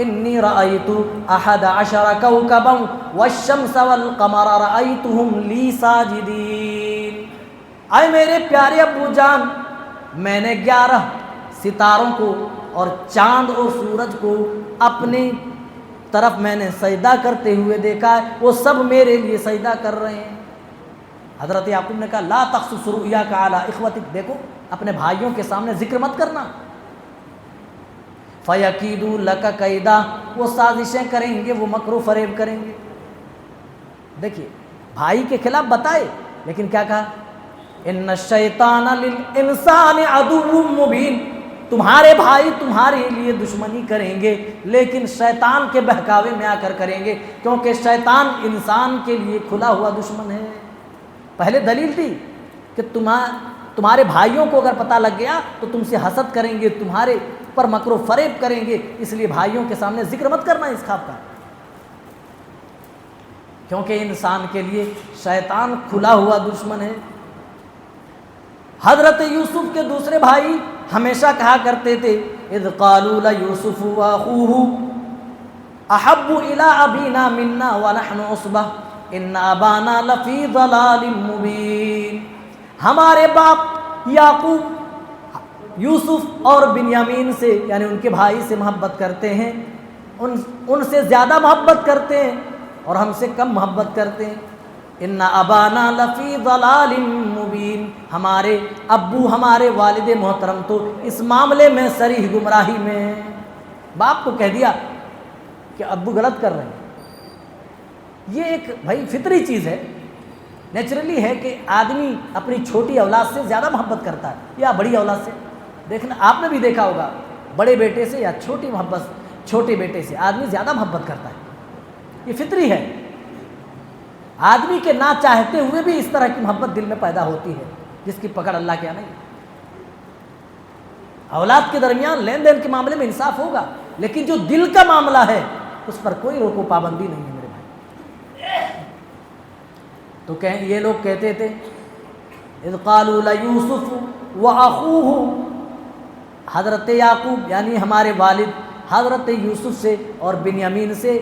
انی رأیت 11 کوکبا والشمس والقمر رأیتهم لی ساجدین. اے میرے پیارے ابو جان، میں نے 11 ستاروں کو اور چاند اور سورج کو اپنی طرف میں نے سجدہ کرتے ہوئے دیکھا ہے، وہ سب میرے لیے سجدہ کر رہے ہیں. حضرت یعقوب نے کہا لا تقصص رؤیاک علی اخوتک، دیکھو اپنے بھائیوں کے سامنے ذکر مت کرنا. فیکیدوا لک کیدا، وہ سازشیں کریں گے، وہ مکر و فریب کریں گے. دیکھیے بھائی کے خلاف بتائے، لیکن کیا کہا؟ ان الشیطان للانسان عدو مبین. تمہارے بھائی تمہارے لیے دشمنی کریں گے، لیکن شیطان کے بہکاوے میں آ کر کریں گے، کیونکہ شیطان انسان کے لیے کھلا ہوا دشمن ہے. پہلے دلیل دی کہ تمہارے بھائیوں کو اگر پتہ لگ گیا تو تم سے حسد کریں گے، تمہارے پر مکر و فریب کریں گے، اس لیے بھائیوں کے سامنے ذکر مت کرنا اس خواب کا، کیونکہ انسان کے لیے شیطان کھلا ہوا دشمن ہے. حضرت یوسف کے دوسرے بھائی ہمیشہ کہا کرتے تھے اذ قالوا لیوسف واخوہ احب الی ابینا منا ونحن عصبہ ان ابانا لفی ضلال مبین. ہمارے باپ یعقوب یوسف اور بنیامین سے یعنی ان کے بھائی سے محبت کرتے ہیں، ان سے زیادہ محبت کرتے ہیں اور ہم سے کم محبت کرتے ہیں. ان ابانا لفی ضلال مبین، ہمارے ابو، ہمارے والد محترم تو اس معاملے میں صریح گمراہی میں ہیں. باپ کو کہہ دیا کہ ابو غلط کر رہے ہیں. یہ ایک بھائی فطری چیز ہے، نیچرلی ہے کہ آدمی اپنی چھوٹی اولاد سے زیادہ محبت کرتا ہے یا بڑی اولاد سے. دیکھنا آپ نے بھی دیکھا ہوگا، بڑے بیٹے سے یا چھوٹے بیٹے سے آدمی زیادہ محبت کرتا ہے. یہ فطری ہے، آدمی کے نہ چاہتے ہوئے بھی اس طرح کی محبت دل میں پیدا ہوتی ہے جس کی پکڑ اللہ کے یہاں نہیں. اولاد کے درمیان لین دین کے معاملے میں انصاف ہوگا، لیکن جو دل کا معاملہ ہے اس پر کوئی روک و پابندی نہیں ہے میرے بھائی. تو یہ لوگ کہتے تھے اذ قالوا لیوسف واخوہ، حضرت یعقوب یعنی ہمارے والد حضرت یوسف سے اور بنیامین سے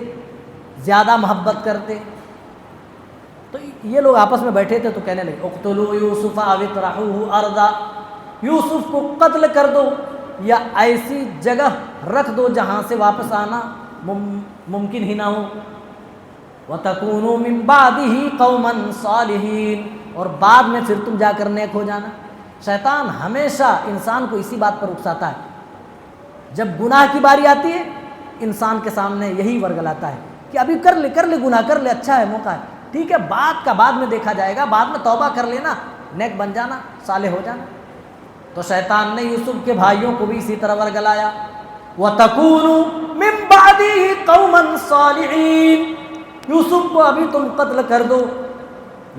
زیادہ محبت کرتے. تو یہ لوگ آپس میں بیٹھے تھے تو کہنے لگے اقتلوا یوسف او اطرحوه ارضا، یوسف کو قتل کر دو یا ایسی جگہ رکھ دو جہاں سے واپس آنا ممکن ہی نہ ہو، وَتَكُونُوا مِن بَعْدِهِ قَوْمًا صَالِحِينَ، اور بعد میں پھر تم جا کر نیک ہو جانا۔ شیطان ہمیشہ انسان کو اسی بات پر اکساتا ہے، جب گناہ کی باری آتی ہے انسان کے سامنے یہی ورگلاتا ہے کہ ابھی کر لے گناہ کر لے، اچھا ہے موقع ہے، ٹھیک ہے بعد کا بعد میں دیکھا جائے گا، بعد میں توبہ کر لینا، نیک بن جانا، صالح ہو جانا۔ تو شیطان نے یوسف کے بھائیوں کو بھی اسی طرح ورگلایا، وَتَكُونُوا مِن بَعْدِهِ قَوْمًا صَالِحِينَ، یوسف کو ابھی تم قتل کر دو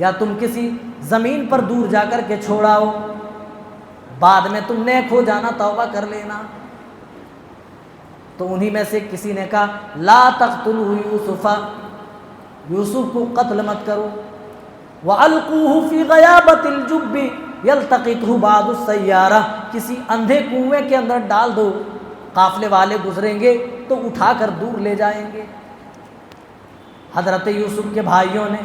یا تم کسی زمین پر دور جا کر کے چھوڑاؤ، بعد میں تم نیک ہو جانا، توبہ کر لینا۔ تو انہی میں سے کسی نے کہا لا تقتلوا یوسف، یوسف کو قتل مت کرو، وَأَلْقُوهُ فِي غَيَابَةِ الْجُبِّ يَلْتَقِطْهُ بَعْضُ السَّيَّارَةِ، کسی اندھے کنویں کے اندر ڈال دو، قافلے والے گزریں گے تو اٹھا کر دور لے جائیں گے۔ حضرت یوسف کے بھائیوں نے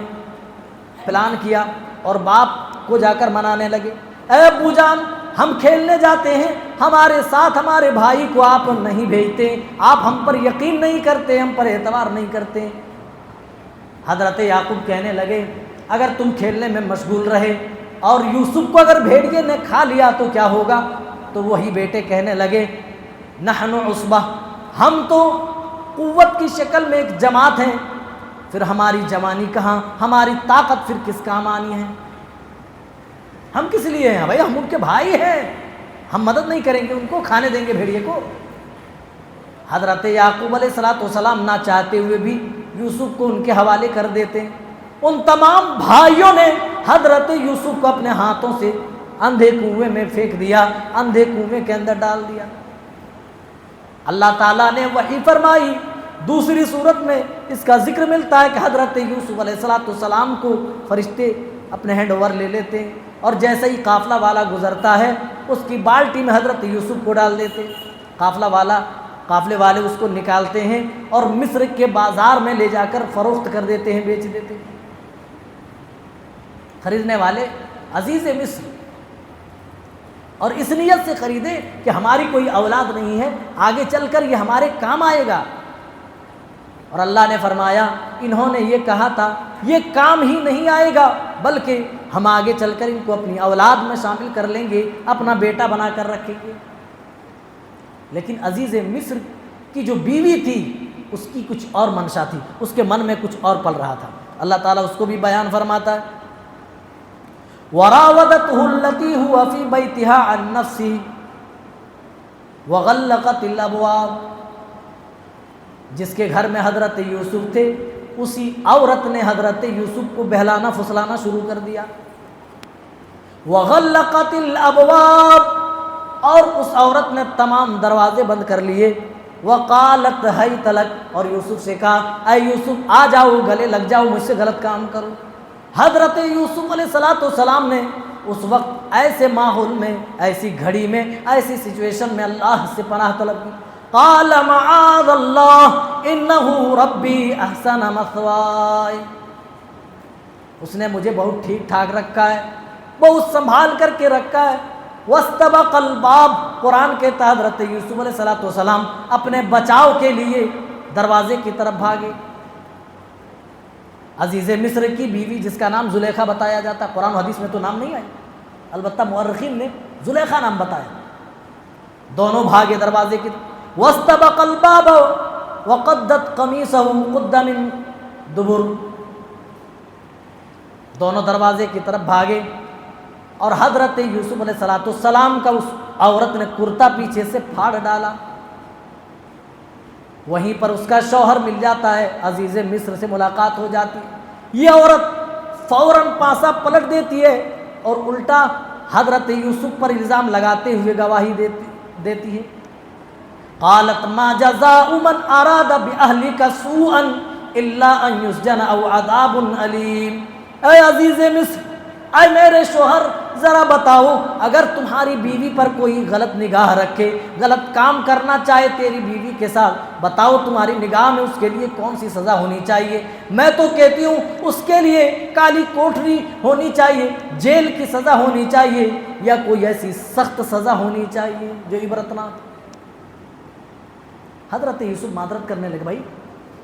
پلان کیا اور باپ کو جا کر منانے لگے، اے ابو جان ہم کھیلنے جاتے ہیں، ہمارے ساتھ ہمارے بھائی کو آپ نہیں بھیجتے، آپ ہم پر یقین نہیں کرتے، ہم پر اعتبار نہیں کرتے۔ حضرت یعقوب کہنے لگے اگر تم کھیلنے میں مشغول رہے اور یوسف کو اگر بھیڑیے نے کھا لیا تو کیا ہوگا؟ تو وہی بیٹے کہنے لگے نحن عصبہ، ہم تو قوت کی شکل میں ایک جماعت ہیں، پھر ہماری جوانی کہاں، ہماری طاقت پھر کس کام آنی ہے؟ ہم کس لیے ہیں بھائی؟ ہم ان کے بھائی ہیں، ہم مدد نہیں کریں گے ان کو، کھانے دیں گے بھیڑیے کو؟ حضرت یعقوب علیہ السلام نہ چاہتے ہوئے بھی یوسف کو ان کے حوالے کر دیتے ہیں۔ ان تمام بھائیوں نے حضرت یوسف کو اپنے ہاتھوں سے اندھے کنویں میں پھینک دیا، اندھے کنویں کے اندر ڈال دیا۔ اللہ تعالیٰ نے وحی فرمائی، دوسری صورت میں اس کا ذکر ملتا ہے کہ حضرت یوسف علیہ السلام کو فرشتے اپنے ہینڈ اوور لے لیتے ہیں، اور جیسے ہی قافلہ والا گزرتا ہے اس کی بالٹی میں حضرت یوسف کو ڈال دیتے، قافلے والے اس کو نکالتے ہیں اور مصر کے بازار میں لے جا کر فروخت کر دیتے ہیں، بیچ دیتے ہیں۔ خریدنے والے عزیز مصر، اور اس نیت سے خریدے کہ ہماری کوئی اولاد نہیں ہے، آگے چل کر یہ ہمارے کام آئے گا۔ اور اللہ نے فرمایا انہوں نے یہ کہا تھا یہ کام ہی نہیں آئے گا بلکہ ہم آگے چل کر ان کو اپنی اولاد میں شامل کر لیں گے، اپنا بیٹا بنا کر رکھیں گے۔ لیکن عزیز مصر کی جو بیوی تھی اس کی کچھ اور منشا تھی، اس کے من میں کچھ اور پل رہا تھا۔ اللہ تعالیٰ اس کو بھی بیان فرماتا ہے وَرَاوَدَتْهُ الَّتِي هُوَ فِي بَيْتِهَا عَن نَّفْسِهِ وَغَلَّقَتِ الْأَبْوَابَ، جس کے گھر میں حضرت یوسف تھے اسی عورت نے حضرت یوسف کو بہلانا پھسلانا شروع کر دیا۔ وَغَلَّقَتِ الْأَبْوَابَ، اور اس عورت نے تمام دروازے بند کر لیے۔ وَقَالَتْ هَيْتَ لَكَ، اور یوسف سے کہا اے یوسف آ جاؤ، گلے لگ جاؤ، مجھ سے غلط کام کرو۔ حضرت یوسف علیہ السلام نے اس وقت ایسے ماحول میں، ایسی گھڑی میں، ایسی سچویشن میں اللہ سے پناہ طلب کی۔ قال معاذ اللہ انہ ربی احسن مثواي، اس نے مجھے بہت ٹھیک ٹھاک رکھا ہے، بہت سنبھال کر کے رکھا ہے۔ واستبق الباب، قرآن کہتا ہے حضرت یوسف علیہ السلام اپنے بچاؤ کے لیے دروازے کی طرف بھاگے۔ عزیز مصر کی بیوی جس کا نام زلیخا بتایا جاتا ہے، قرآن و حدیث میں تو نام نہیں آئی، البتہ مورخین نے زلیخا نام بتایا۔ دونوں بھاگے دروازے کی، واستبق الباب وقدت قمیصه قد من دبر، دونوں دروازے کی طرف بھاگے اور حضرت یوسف علیہ السلام کا اس عورت نے کرتا پیچھے سے پھاڑ ڈالا۔ وہیں پر اس کا شوہر مل جاتا ہے، عزیز مصر سے ملاقات ہو جاتی ہے۔ یہ عورت فوراً پاسا پلٹ دیتی ہے اور الٹا حضرت یوسف پر الزام لگاتے ہوئے گواہی دیتی ہے۔ قالت ما جزاء من اراد باهلك سوءا الا ان يسجن او عذاب الیم، اے عزیز مصر اے میرے شوہر ذرا بتاؤ، اگر تمہاری بیوی پر کوئی غلط نگاہ رکھے، غلط کام کرنا چاہے تیری بیوی کے ساتھ، بتاؤ تمہاری نگاہ میں اس کے لیے کون سی سزا ہونی چاہیے؟ میں تو کہتی ہوں اس کے لیے کالی کوٹری ہونی چاہیے، جیل کی سزا ہونی چاہیے، یا کوئی ایسی سخت سزا ہونی چاہیے جو عبرتناک۔ حضرت یوسف معذرت کرنے لگے، بھائی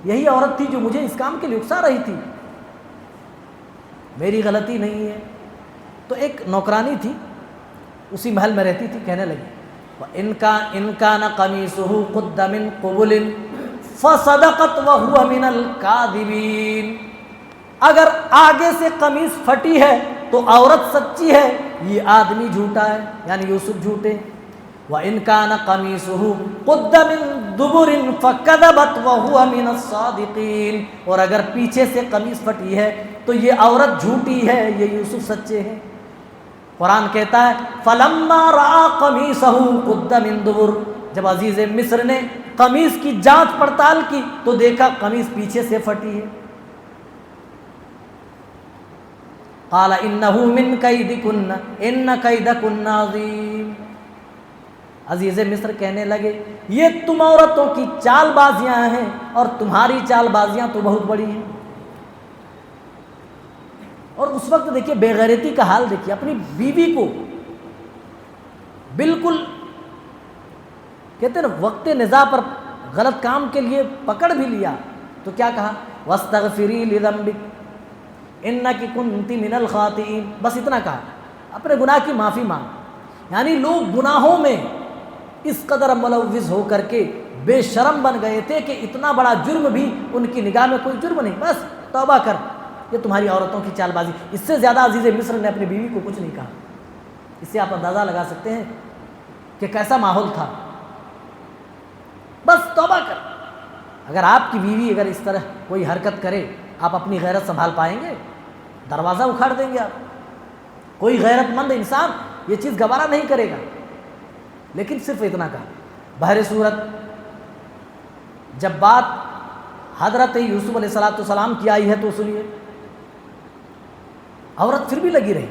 یہی عورت تھی جو مجھے اس کام کے لیے اکسا رہی تھی، میری غلطی نہیں ہے۔ تو ایک نوکرانی تھی، اسی محل میں رہتی تھی، کہنے لگی إِن كَانَ قَمِيصُهُ قُدَّ مِن قُبُلٍ فَصَدَقَتْ وَهُوَ مِنَ الْكَاذِبِينَ، اگر آگے سے قمیص پھٹی ہے تو عورت سچی ہے، یہ آدمی جھوٹا ہے، یعنی یوسف جھوٹے۔ وَإِن كَانَ قَمِيصُهُ قُدَّ مِن دُبُرٍ فَكَذَبَتْ وَهُوَ مِنَ الصَّادِقِينَ، اور اگر پیچھے سے قمیص پھٹی ہے تو یہ عورت جھوٹی ہے، یہ یوسف سچے ہیں۔ قرآن کہتا ہے فَلَمَّا رَأَىٰ قَمِيصَهُ قُدَّ مِن دُبُرٍ، جب عزیز مصر نے قمیص کی جانچ پڑتال کی تو دیکھا قمیص پیچھے سے پھٹی ہے۔ قَالَ إِنَّهُ مِن كَيْدِكُنَّ إِنَّ كَيْدَكُنَّ عَظِيمٌ، عزیز مصر کہنے لگے یہ تم عورتوں کی چال بازیاں ہیں، اور تمہاری چال بازیاں تو بہت بڑی ہیں۔ اور اس وقت دیکھیے بے غیرتی کا حال دیکھیے، اپنی بیوی کو بالکل کہتے ہیں نا وقت نزاع پر غلط کام کے لیے پکڑ بھی لیا تو کیا کہا وَاسْتَغْفِرِي لِذَنبِكِ إِنَّكِ كُنْتِ مِنَ الْخَاطِئِينَ، بس اتنا کہا، اپنے گناہ کی معافی مانگ۔ یعنی لوگ گناہوں میں اس قدر ملوث ہو کر کے بے شرم بن گئے تھے کہ اتنا بڑا جرم بھی ان کی نگاہ میں کوئی جرم نہیں، بس توبہ کر، یہ تمہاری عورتوں کی چال بازی۔ اس سے زیادہ عزیز مصر نے اپنی بیوی کو کچھ نہیں کہا۔ اس سے آپ اندازہ لگا سکتے ہیں کہ کیسا ماحول تھا، بس توبہ کر۔ اگر آپ کی بیوی اگر اس طرح کوئی حرکت کرے، آپ اپنی غیرت سنبھال پائیں گے؟ دروازہ اکھاڑ دیں گے آپ۔ کوئی غیرت مند انسان یہ چیز گوارا نہیں کرے گا، لیکن صرف اتنا کہا۔ بہر صورت جب بات حضرت یوسف علیہ السلام کی آئی ہے تو سنیے، عورت پھر بھی لگی رہی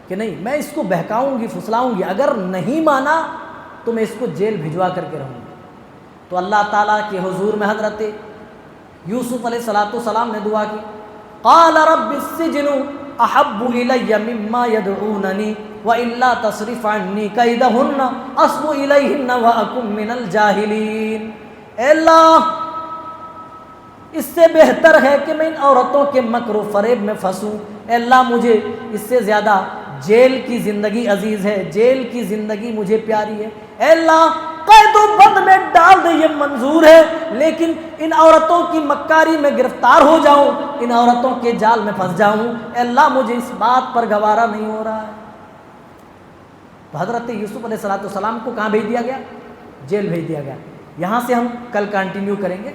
کہ نہیں میں اس کو بہکاؤں گی، پھسلاؤں گی، اگر نہیں مانا تو میں اس کو جیل بھجوا کر کے رہوں گی۔ تو اللہ تعالیٰ کے حضور میں حضرت یوسف علیہ السلام نے دعا کی، قال رب السجن احب الی مما یدعوننی والا تصرف عنی کیدہن اصب الیہن واکن من الجاہلین۔ اے اللہ اس سے بہتر ہے کہ میں ان عورتوں کے مکر و فریب میں پھنسوں، اے اللہ مجھے اس سے زیادہ جیل کی زندگی عزیز ہے، جیل کی زندگی مجھے پیاری ہے۔ اے اللہ قید و بند میں ڈال دے یہ منظور ہے، لیکن ان عورتوں کی مکاری میں گرفتار ہو جاؤں، ان عورتوں کے جال میں پھنس جاؤں، اے اللہ مجھے اس بات پر گوارا نہیں ہو رہا ہے۔ تو حضرت یوسف علیہ السلام کو کہاں بھیج دیا گیا؟ جیل بھیج دیا گیا۔ یہاں سے ہم کل کنٹینیو کریں گے۔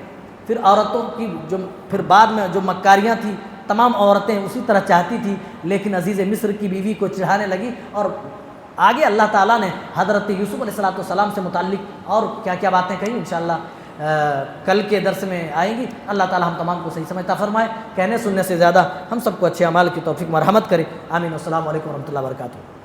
پھر عورتوں کی جو پھر بعد میں جو مکاریاں تھیں، تمام عورتیں اسی طرح چاہتی تھی، لیکن عزیز مصر کی بیوی کو چڑھانے لگی، اور آگے اللہ تعالیٰ نے حضرت یوسف علیہ السلام سے متعلق اور کیا کیا باتیں کہیں انشاءاللہ کل کے درس میں آئیں گی۔ اللہ تعالیٰ ہم تمام کو صحیح سمجھتا فرمائے، کہنے سننے سے زیادہ ہم سب کو اچھے اعمال کی توفیق مرحمت کرے۔ آمین۔ السلام علیکم ورحمۃ اللہ وبرکاتہ۔